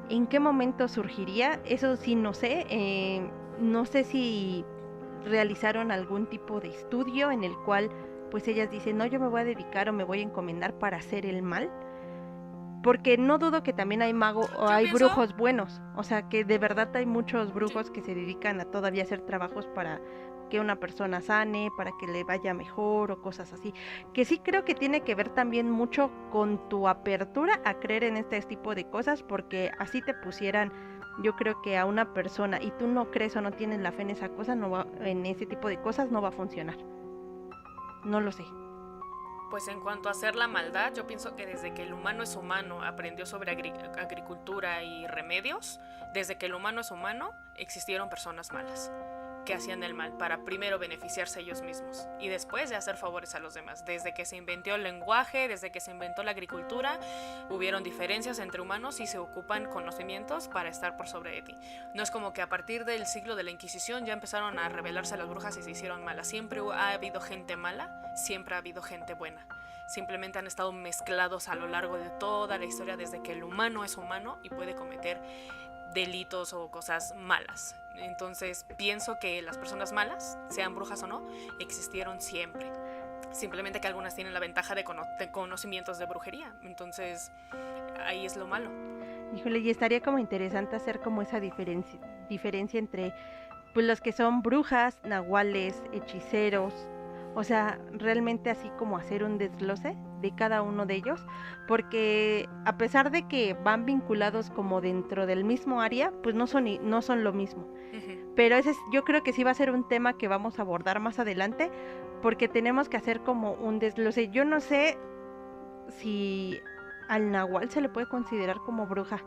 ¿En qué momento surgiría? Eso sí, no sé. No sé si realizaron algún tipo de estudio en el cual pues ellas dicen, no, yo me voy a dedicar o me voy a encomendar para hacer el mal. Porque no dudo que también hay magos o Yo hay pienso- brujos buenos. O sea, que de verdad hay muchos brujos que se dedican a todavía hacer trabajos para que una persona sane, para que le vaya mejor o cosas así. Que sí creo que tiene que ver también mucho con tu apertura a creer en este tipo de cosas, porque así te pusieran, yo creo que a una persona y tú no crees o no tienes la fe en esa cosa, no va, en ese tipo de cosas no va a funcionar. No lo sé. Pues en cuanto a hacer la maldad, yo pienso que desde que el humano es humano aprendió sobre agricultura y remedios, desde que el humano es humano existieron personas malas que hacían el mal para primero beneficiarse ellos mismos y después de hacer favores a los demás. Desde que se inventó el lenguaje, desde que se inventó la agricultura, hubieron diferencias entre humanos y se ocupan conocimientos para estar por sobre de ti. No es como que a partir del siglo de la Inquisición ya empezaron a rebelarse las brujas y se hicieron malas. Siempre ha habido gente mala, siempre ha habido gente buena. Simplemente han estado mezclados a lo largo de toda la historia desde que el humano es humano y puede cometer delitos o cosas malas. Entonces pienso que las personas malas, sean brujas o no, existieron siempre. Simplemente que algunas tienen la ventaja de conocimientos de brujería. Entonces ahí es lo malo. Híjole, y estaría como interesante hacer como esa diferencia entre pues los que son brujas, nahuales, hechiceros, o sea, realmente así como hacer un desglose de cada uno de ellos, porque a pesar de que van vinculados como dentro del mismo área, pues no son lo mismo. Uh-huh. Pero yo creo que sí va a ser un tema que vamos a abordar más adelante, porque tenemos que hacer como un desglose. Yo no sé si al nahual se le puede considerar como bruja.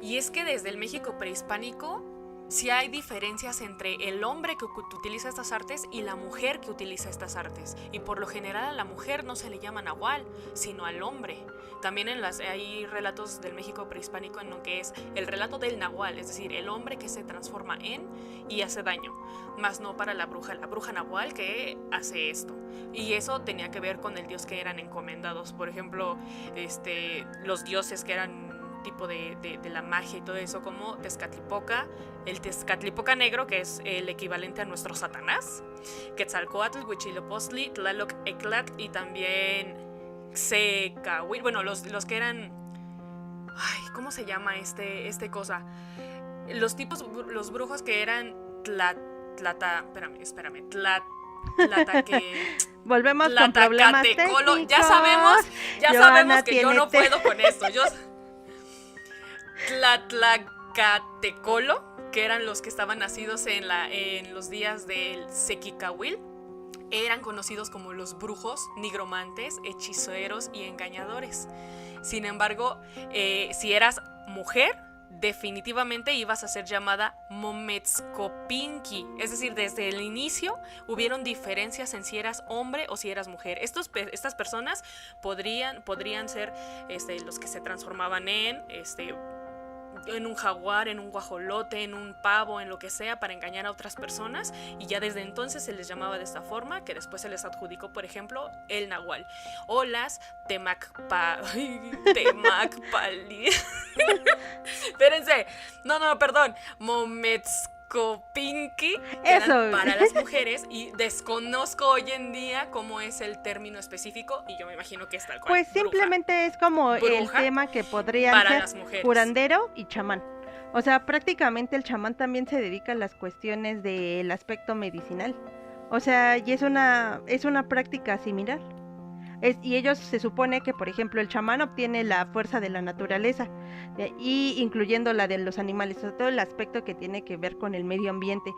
Y es que desde el México prehispánico sí hay diferencias entre el hombre que utiliza estas artes y la mujer que utiliza estas artes. Y por lo general a la mujer no se le llama nahual, sino al hombre. También hay relatos del México prehispánico en lo que es el relato del nahual, es decir, el hombre que se transforma en y hace daño, más no para la bruja nahual que hace esto. Y eso tenía que ver con el dios que eran encomendados. Por ejemplo, los dioses que eran tipo de la magia y todo eso, como Tezcatlipoca, el Tezcatlipoca negro, que es el equivalente a nuestro Satanás, Quetzalcóatl, Huitzilopochtli, Tlaloc, Eclat y también Xecahuil, bueno, los que eran, ay, ¿cómo se llama este cosa? Los brujos que eran Volvemos con problemas técnicos. Ya sabemos que yo no puedo con esto. Tlatlacatecolo, que eran los que estaban nacidos en los días del Sequicahuil, eran conocidos como los brujos, nigromantes, hechiceros y engañadores. Sin embargo, si eras mujer, definitivamente ibas a ser llamada Mometzcopinqui. Es decir, desde el inicio hubieron diferencias en si eras hombre o si eras mujer. Estas personas podrían ser los que se transformaban en un jaguar, en un guajolote, en un pavo, en lo que sea, para engañar a otras personas, y ya desde entonces se les llamaba de esta forma, que después se les adjudicó, por ejemplo, el nahual o las temacpali. Espérense, perdón, Mometzcopinqui, que eran para las mujeres, y desconozco hoy en día cómo es el término específico, y yo me imagino que es tal cual. Pues simplemente es como el tema que podrían ser curandero y chamán. O sea, prácticamente el chamán también se dedica a las cuestiones del aspecto medicinal. O sea, y es una práctica similar. Y ellos se supone que, por ejemplo, el chamán obtiene la fuerza de la naturaleza, y incluyendo la de los animales, o sea, todo el aspecto que tiene que ver con el medio ambiente.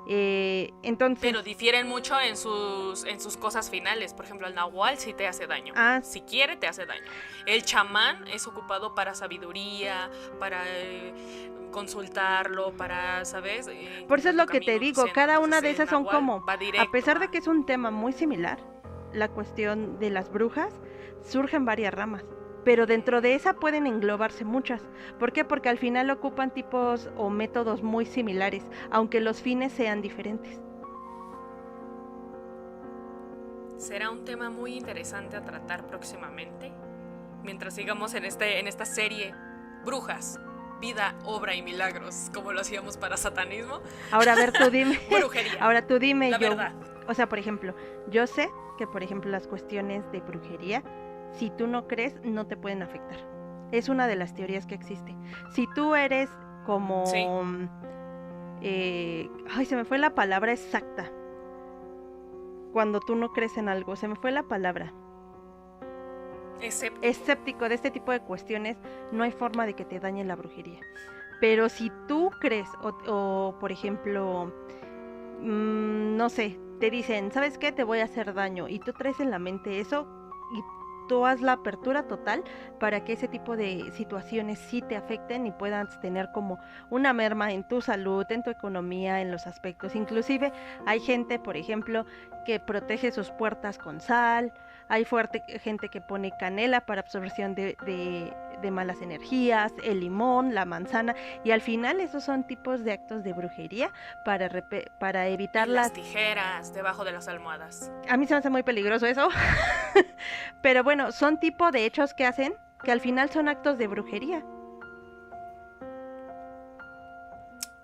Entonces, pero difieren mucho en sus cosas finales. Por ejemplo, el nahual sí te hace daño. Si quiere, te hace daño. El chamán es ocupado para sabiduría, para consultarlo, para, ¿sabes? Por eso es lo que te digo, cada una de esas son como, a pesar de que es un tema muy similar, la cuestión de las brujas, surgen varias ramas, pero dentro de esa pueden englobarse muchas. ¿Por qué? Porque al final ocupan tipos o métodos muy similares, aunque los fines sean diferentes. Será un tema muy interesante a tratar próximamente, mientras sigamos en esta serie Brujas, Vida, Obra y Milagros, como lo hacíamos para satanismo. Ahora, a ver, tú dime. Brujería. Ahora tú dime. La verdad. O sea, por ejemplo, yo sé que, por ejemplo, las cuestiones de brujería si tú no crees, no te pueden afectar. Es una de las teorías que existe. Si tú eres como... Sí. Se me fue la palabra exacta. Cuando tú no crees en algo, se me fue la palabra. Escéptico de este tipo de cuestiones, no hay forma de que te dañe la brujería. Pero si tú crees, o por ejemplo, no sé, te dicen, ¿sabes qué? Te voy a hacer daño, y tú traes en la mente eso, y tú haz la apertura total para que ese tipo de situaciones sí te afecten y puedas tener como una merma en tu salud, en tu economía, en los aspectos. Inclusive hay gente, por ejemplo, que protege sus puertas con sal, hay gente que pone canela para absorción de malas energías, el limón, la manzana, y al final esos son tipos de actos de brujería para evitar las tijeras debajo de las almohadas. A mí se me hace muy peligroso eso. Pero bueno, son tipo de hechos que hacen que al final son actos de brujería.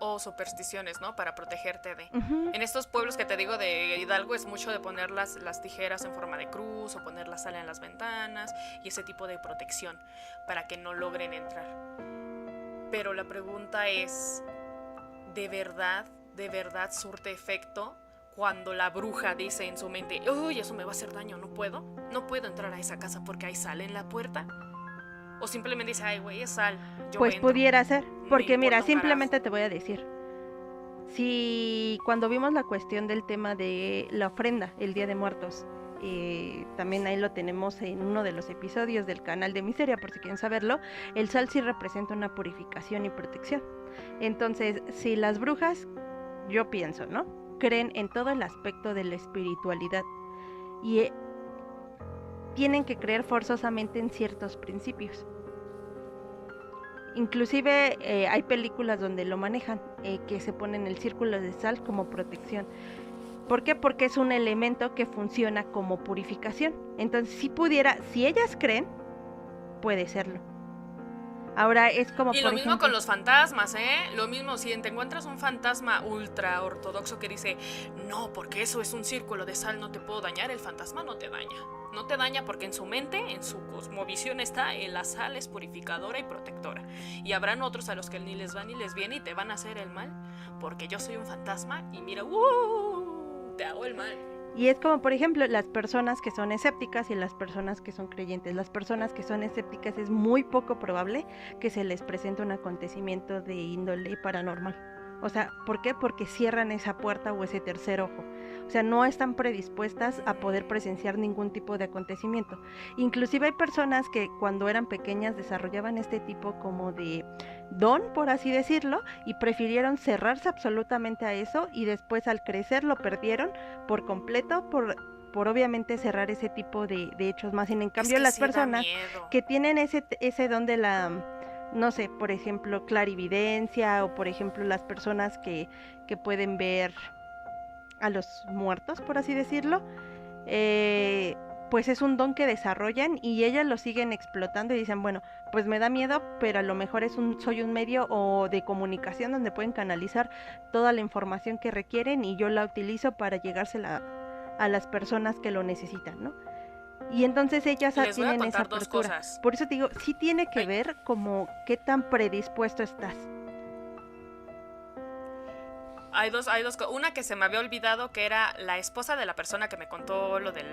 O supersticiones, ¿no? Para protegerte de... En estos pueblos que te digo de Hidalgo es mucho de poner las tijeras en forma de cruz o poner la sal en las ventanas y ese tipo de protección para que no logren entrar. Pero la pregunta es, ¿de verdad surte efecto cuando la bruja dice en su mente, uy, eso me va a hacer daño, no puedo entrar a esa casa porque hay sal en la puerta? O simplemente dice, ay, güey, es sal, yo pues entro. Pudiera ser, porque mira, simplemente carajo. te voy a decir, si cuando vimos la cuestión del tema de la ofrenda, el Día de Muertos, también ahí lo tenemos en uno de los episodios del canal de Misteria, por si quieren saberlo, el sal sí representa una purificación y protección. Entonces, si las brujas, yo pienso, ¿no?, creen en todo el aspecto de la espiritualidad y tienen que creer forzosamente en ciertos principios. Inclusive hay películas donde lo manejan, que se ponen el círculo de sal como protección. ¿Por qué? Porque es un elemento que funciona como purificación. Entonces, si ellas creen, puede serlo. Ahora es como, y lo mismo con los fantasmas, lo mismo, si te encuentras un fantasma ultra ortodoxo que dice, no, porque eso es un círculo de sal, no te puedo dañar, el fantasma no te daña porque en su mente, en su cosmovisión está, la sal es purificadora y protectora, y habrán otros a los que ni les va ni les viene y te van a hacer el mal, porque yo soy un fantasma y mira, te hago el mal. Y es como, por ejemplo, las personas que son escépticas y las personas que son creyentes. Las personas que son escépticas es muy poco probable que se les presente un acontecimiento de índole paranormal. O sea, ¿por qué? Porque cierran esa puerta o ese tercer ojo. O sea, no están predispuestas a poder presenciar ningún tipo de acontecimiento. Inclusive hay personas que cuando eran pequeñas desarrollaban este tipo como de don, por así decirlo, y prefirieron cerrarse absolutamente a eso, y después al crecer lo perdieron por completo por obviamente cerrar ese tipo de hechos más. En cambio, las personas que tienen ese don de la, no sé, por ejemplo, clarividencia, o por ejemplo las personas que pueden ver a los muertos, por así decirlo, pues es un don que desarrollan y ellas lo siguen explotando y dicen, bueno, pues me da miedo, pero a lo mejor soy un medio o de comunicación donde pueden canalizar toda la información que requieren y yo la utilizo para llegársela a las personas que lo necesitan, ¿no? Y entonces ellas tienen esa apertura. Por eso te digo, sí tiene que ver como qué tan predispuesto estás. Hay dos, una que se me había olvidado, que era la esposa de la persona que me contó lo del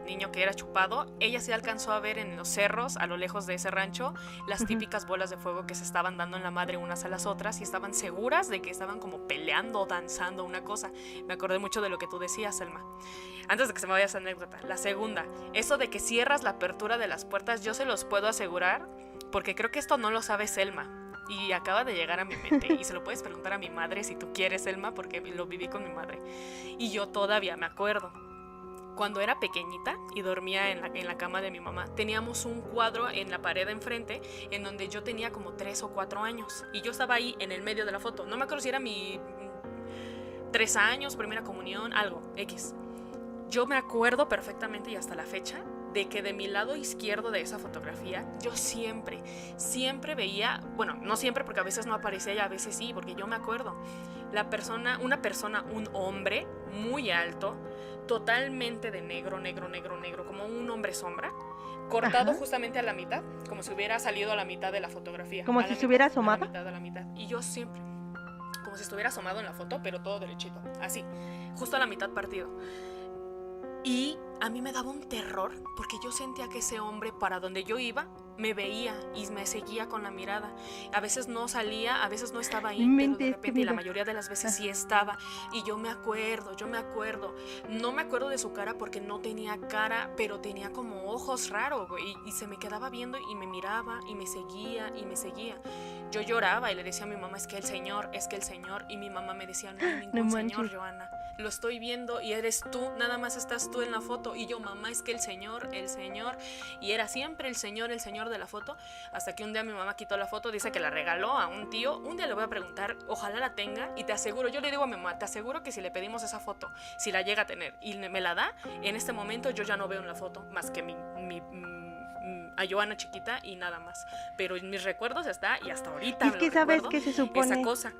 niño que era chupado. Ella sí alcanzó a ver en los cerros, a lo lejos de ese rancho, las típicas bolas de fuego que se estaban dando en la madre unas a las otras y estaban seguras de que estaban como peleando, danzando, una cosa. Me acordé mucho de lo que tú decías, Selma. Antes de que se me vaya esa anécdota, la segunda, eso de que cierras la apertura de las puertas, yo se los puedo asegurar, porque creo que esto no lo sabe Selma. Y acaba de llegar a mi mente. Y se lo puedes preguntar a mi madre si tú quieres, Selma, porque lo viví con mi madre. Y yo todavía me acuerdo. Cuando era pequeñita y dormía en la cama de mi mamá, teníamos un cuadro en la pared de enfrente en donde yo tenía como 3 o 4 años. Y yo estaba ahí en el medio de la foto. No me acuerdo si era mi 3 años, primera comunión, algo, X. Yo me acuerdo perfectamente y hasta la fecha de que de mi lado izquierdo de esa fotografía yo siempre veía, bueno, no siempre porque a veces no aparecía y a veces sí, porque yo me acuerdo, un hombre muy alto, totalmente de negro, como un hombre sombra, cortado Ajá. justamente a la mitad, como si hubiera salido a la mitad de la fotografía. Como a si la se hubiera mitad, asomado. a la mitad. Y yo siempre, como si estuviera asomado en la foto, pero todo derechito, así, justo a la mitad partido. Y a mí me daba un terror, porque yo sentía que ese hombre, para donde yo iba, me veía y me seguía con la mirada. A veces no salía, a veces no estaba ahí, pero de Inventes, qué repente, y la miedo. mayoría de las veces sí estaba. Y yo me acuerdo. No me acuerdo de su cara porque no tenía cara, pero tenía como ojos raros, güey. Y se me quedaba viendo y me miraba y me seguía y me seguía. Yo lloraba y le decía a mi mamá, es que el Señor. Y mi mamá me decía, no hay No ningún manches. Señor, Joana. Lo estoy viendo y eres tú, nada más estás tú en la foto. Y yo, mamá, es que el Señor. Y era siempre el Señor de la foto. Hasta que un día mi mamá quitó la foto, dice que la regaló a un tío. Un día le voy a preguntar, ojalá la tenga. Y te aseguro, yo le digo a mi mamá, te aseguro que si le pedimos esa foto, si la llega a tener y me la da, en este momento yo ya no veo en la foto más que a Joana chiquita y nada más. Pero en mis recuerdos está, y hasta ahorita Y es que sabes que se supone... esa cosa.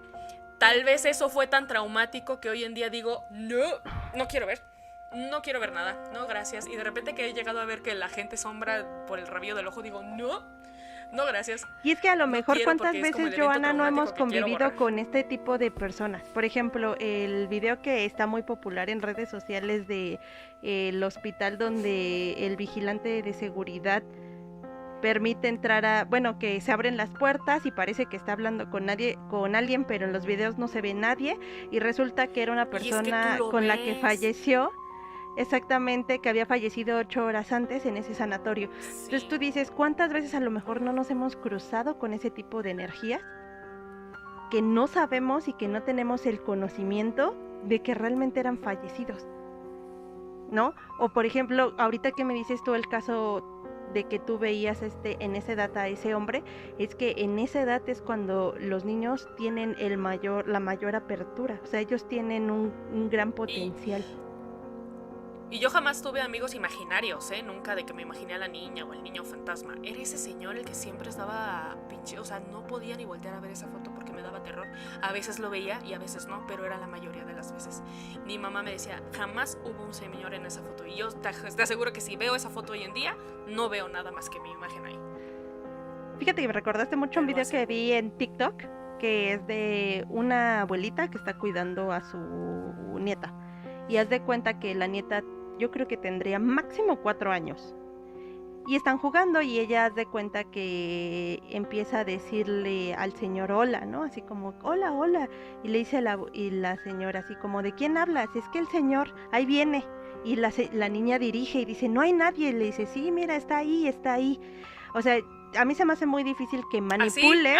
Tal vez eso fue tan traumático que hoy en día digo, no quiero ver nada, no gracias. Y de repente que he llegado a ver que la gente sombra por el rabillo del ojo, digo, no gracias. Y es que a lo mejor quiero, cuántas porque es como veces, el evento Joana, no hemos traumático que quiero convivido borrar. con este tipo de personas. Por ejemplo, el video que está muy popular en redes sociales de el hospital donde el vigilante de seguridad permite entrar a, bueno, que se abren las puertas y parece que está hablando con alguien, pero en los videos no se ve nadie y resulta que era una persona con la que falleció. Exactamente, que había fallecido 8 horas antes en ese sanatorio. Sí. Entonces tú dices, ¿cuántas veces a lo mejor no nos hemos cruzado con ese tipo de energías? Que no sabemos y que no tenemos el conocimiento de que realmente eran fallecidos, ¿no? O por ejemplo, ahorita que me dices tú el caso de que tú veías en esa edad a ese hombre, es que en esa edad es cuando los niños tienen la mayor apertura, o sea, ellos tienen un gran potencial. Y yo jamás tuve amigos imaginarios, nunca de que me imaginé a la niña o el niño fantasma. Era ese señor el que siempre estaba pinche, o sea, no podía ni voltear a ver esa foto porque me daba terror. A veces lo veía y a veces no, pero era la mayoría de las veces. Mi mamá me decía, jamás hubo un señor en esa foto. Y yo te aseguro que si veo esa foto hoy en día, no veo nada más que mi imagen ahí. Fíjate que me recordaste mucho un video que vi en TikTok, que es de una abuelita que está cuidando a su nieta. Y haz de cuenta que la nieta, yo creo que tendría máximo 4 años. Y están jugando y ella haz de cuenta que empieza a decirle al señor hola, ¿no? Así como, hola, hola. Y le dice la señora así como, ¿de quién hablas? Es que el señor, ahí viene. Y la niña dirige y dice, no hay nadie. Y le dice, sí, mira, está ahí. O sea, a mí se me hace muy difícil que manipule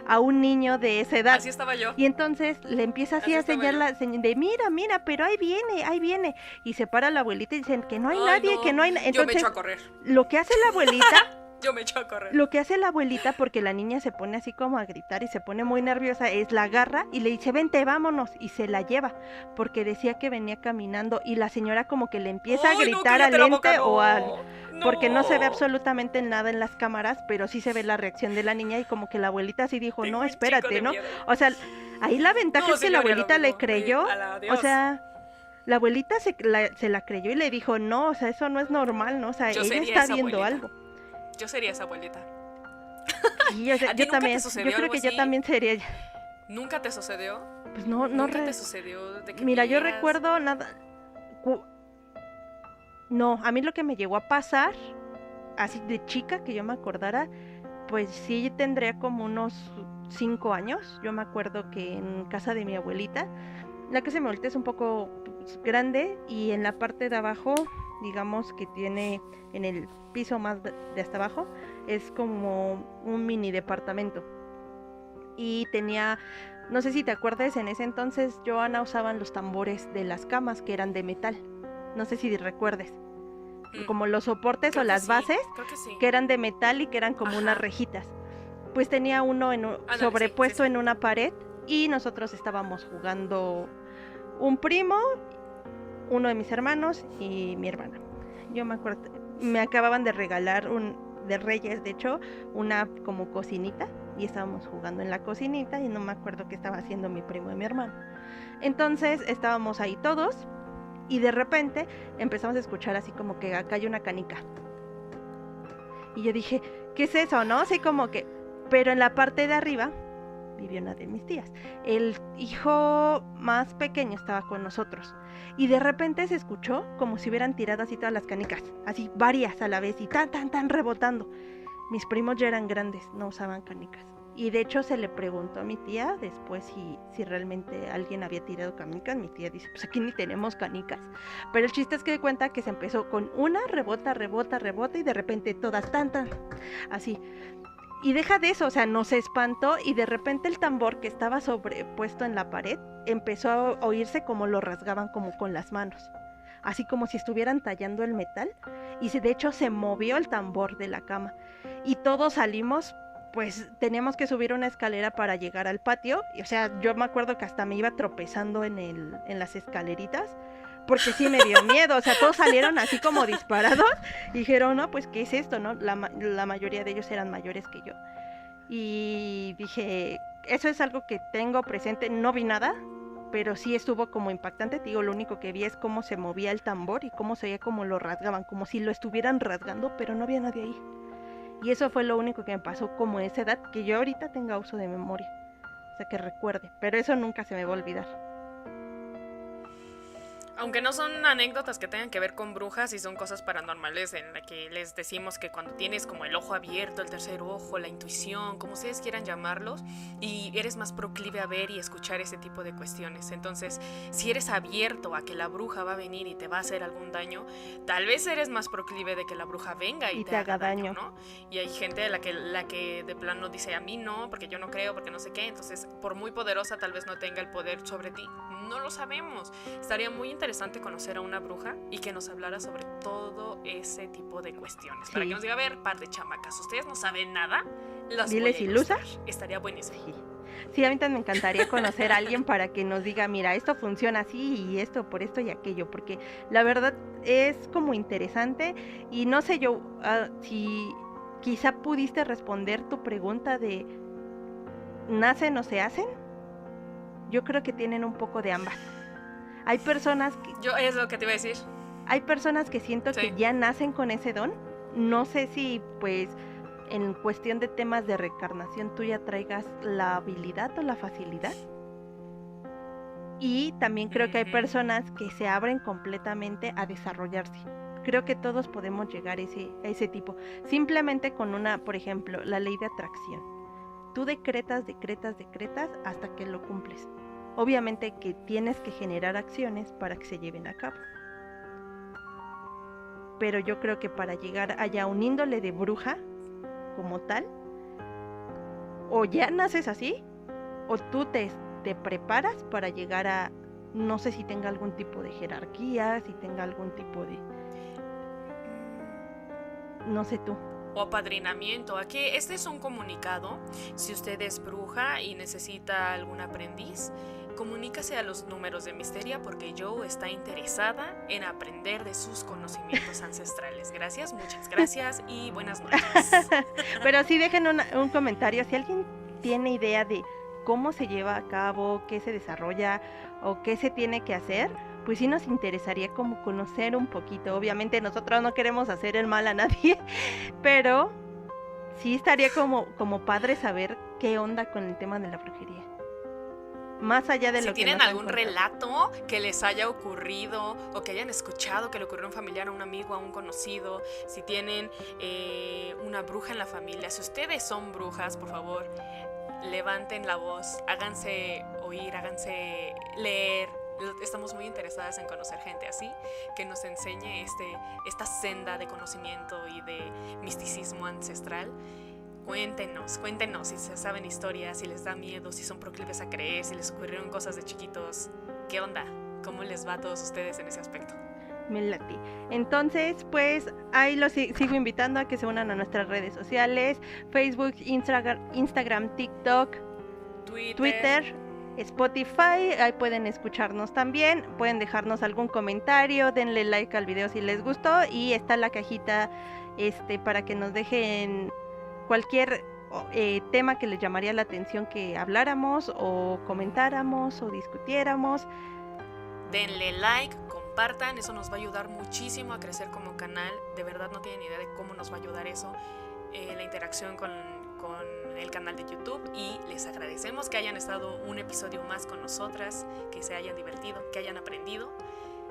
a un niño de esa edad. Así estaba yo. Y entonces le empieza así a señalar de mira, pero ahí viene. Y se para la abuelita y dicen que no hay nadie, no. que no hay nadie. Yo me echo a correr. Lo que hace la abuelita... Yo me echo a correr. Lo que hace la abuelita, porque la niña se pone así como a gritar y se pone muy nerviosa, es la agarra y le dice, vente, vámonos, y se la lleva, porque decía que venía caminando y la señora como que le empieza a gritar al ente o al... Porque no se ve absolutamente nada en las cámaras, pero sí se ve la reacción de la niña y como que la abuelita sí dijo, no, espérate, ¿no? O sea, ahí la ventaja es que la abuelita le creyó, o sea... La abuelita se la creyó y le dijo, no, o sea, eso no es normal, ¿no? O sea, ella está viendo algo. Yo sería esa abuelita. Sí, o sea, yo también, yo creo que yo también sería. ¿Nunca te sucedió? Pues no, ¿Nunca te sucedió de que Mira, yo recuerdo nada. No, a mí lo que me llegó a pasar, así de chica, que yo me acordara, pues sí tendría como unos 5 años. Yo me acuerdo que en casa de mi abuelita, la casa de mi abuelita es un poco grande y en la parte de abajo, digamos que tiene en el piso más de hasta abajo, es como un mini departamento. Y tenía, no sé si te acuerdas, en ese entonces, Joana, usaban los tambores de las camas que eran de metal. No sé si recuerdes. Como los soportes o las bases que eran de metal y que eran como unas rejitas. Pues tenía uno sobrepuesto en una pared y nosotros estábamos jugando un primo, uno de mis hermanos y mi hermana. Yo me acuerdo, me acababan de regalar de Reyes, de hecho, una como cocinita y estábamos jugando en la cocinita y no me acuerdo qué estaba haciendo mi primo y mi hermano. Entonces estábamos ahí todos y de repente empezamos a escuchar así como que acá hay una canica. Y yo dije, ¿qué es eso, no? Así como que, pero en la parte de arriba vivía una de mis tías. El hijo más pequeño estaba con nosotros. Y de repente se escuchó como si hubieran tirado así todas las canicas, así varias a la vez y tan rebotando. Mis primos ya eran grandes, no usaban canicas. Y de hecho se le preguntó a mi tía después si realmente alguien había tirado canicas. Mi tía dice, pues aquí ni tenemos canicas. Pero el chiste es que cuenta que se empezó con una, rebota y de repente todas tan, así. Y deja de eso, o sea, nos espantó y de repente el tambor que estaba sobrepuesto en la pared empezó a oírse como lo rasgaban como con las manos. Así como si estuvieran tallando el metal. Y de hecho se movió el tambor de la cama. Y todos salimos, pues teníamos que subir una escalera para llegar al patio. Y, o sea, yo me acuerdo que hasta me iba tropezando en las escaleritas. Porque sí me dio miedo, o sea, todos salieron así como disparados. Y dijeron, no, pues, ¿qué es esto, no? La mayoría de ellos eran mayores que yo. Y dije, eso es algo que tengo presente, no vi nada, pero sí estuvo como impactante. Te digo, lo único que vi es cómo se movía el tambor y cómo se veía como lo rasgaban, como si lo estuvieran rasgando, pero no había nadie ahí. Y eso fue lo único que me pasó como a esa edad, que yo ahorita tenga uso de memoria, o sea, que recuerde, pero eso nunca se me va a olvidar. Aunque no son anécdotas que tengan que ver con brujas y son cosas paranormales en la que les decimos que cuando tienes como el ojo abierto, el tercer ojo, la intuición, como ustedes quieran llamarlos, y eres más proclive a ver y escuchar ese tipo de cuestiones. Entonces, si eres abierto a que la bruja va a venir y te va a hacer algún daño, tal vez eres más proclive de que la bruja venga y te haga daño, ¿no? Y hay gente la que de plano dice, a mí no, porque yo no creo, porque no sé qué. Entonces, por muy poderosa tal vez no tenga el poder sobre ti. No lo sabemos. Estaría muy interesante conocer a una bruja y que nos hablara sobre todo ese tipo de cuestiones. Sí. Para que nos diga, a ver, par de chamacas, ustedes no saben nada, las diles voy a ilusas. Estaría buenísimo. Sí, a mí también me encantaría conocer a alguien para que nos diga, mira, esto funciona así y esto por esto y aquello, porque la verdad es como interesante y no sé yo si quizá pudiste responder tu pregunta de ¿nacen o se hacen? Yo creo que tienen un poco de ambas. Hay personas que... Yo es lo que te iba a decir. Hay personas que siento que ya nacen con ese don. No sé si, pues, en cuestión de temas de reencarnación tú ya traigas la habilidad o la facilidad. Y también creo que hay personas que se abren completamente a desarrollarse. Creo que todos podemos llegar a ese tipo. Simplemente con por ejemplo, la ley de atracción. Tú decretas hasta que lo cumples. Obviamente que tienes que generar acciones para que se lleven a cabo. Pero yo creo que para llegar allá a un índole de bruja como tal, o ya naces así, o tú te preparas para llegar a, no sé si tenga algún tipo de jerarquía, si tenga algún tipo de... No sé tú. O apadrinamiento. Aquí este es un comunicado. Si usted es bruja y necesita algún aprendiz, comunícase a los números de Misteria porque Joe está interesada en aprender de sus conocimientos ancestrales. Gracias, muchas gracias y buenas noches. Pero sí dejen un comentario si alguien tiene idea de cómo se lleva a cabo, qué se desarrolla o qué se tiene que hacer. Pues sí nos interesaría como conocer un poquito. Obviamente nosotros no queremos hacer el mal a nadie, pero sí estaría como padre saber qué onda con el tema de la brujería. Más allá de lo que si tienen algún relato que les haya ocurrido o que hayan escuchado que le ocurrió a un familiar, a un amigo, a un conocido, si tienen una bruja en la familia, si ustedes son brujas, por favor, levanten la voz, háganse oír, háganse leer. Estamos muy interesadas en conocer gente así, que nos enseñe esta senda de conocimiento y de misticismo ancestral. Cuéntenos si se saben historias, si les da miedo, si son proclives a creer, si les ocurrieron cosas de chiquitos. ¿Qué onda? ¿Cómo les va a todos ustedes en ese aspecto? Me late. Entonces, pues ahí los sigo invitando a que se unan a nuestras redes sociales: Facebook, Instagram, TikTok, Twitter, Spotify. Ahí pueden escucharnos también, pueden dejarnos algún comentario, denle like al video si les gustó y está la cajita para que nos dejen cualquier tema que les llamaría la atención que habláramos o comentáramos o discutiéramos. Denle like, compartan, eso nos va a ayudar muchísimo a crecer como canal. De verdad no tienen idea de cómo nos va a ayudar eso, la interacción con el canal de YouTube. Y les agradecemos que hayan estado un episodio más con nosotras, que se hayan divertido, que hayan aprendido.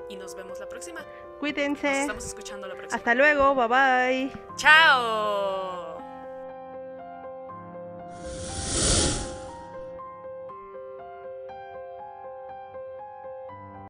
Y nos vemos la próxima. Cuídense. Nos estamos escuchando la próxima. Hasta luego, bye bye. ¡Chao!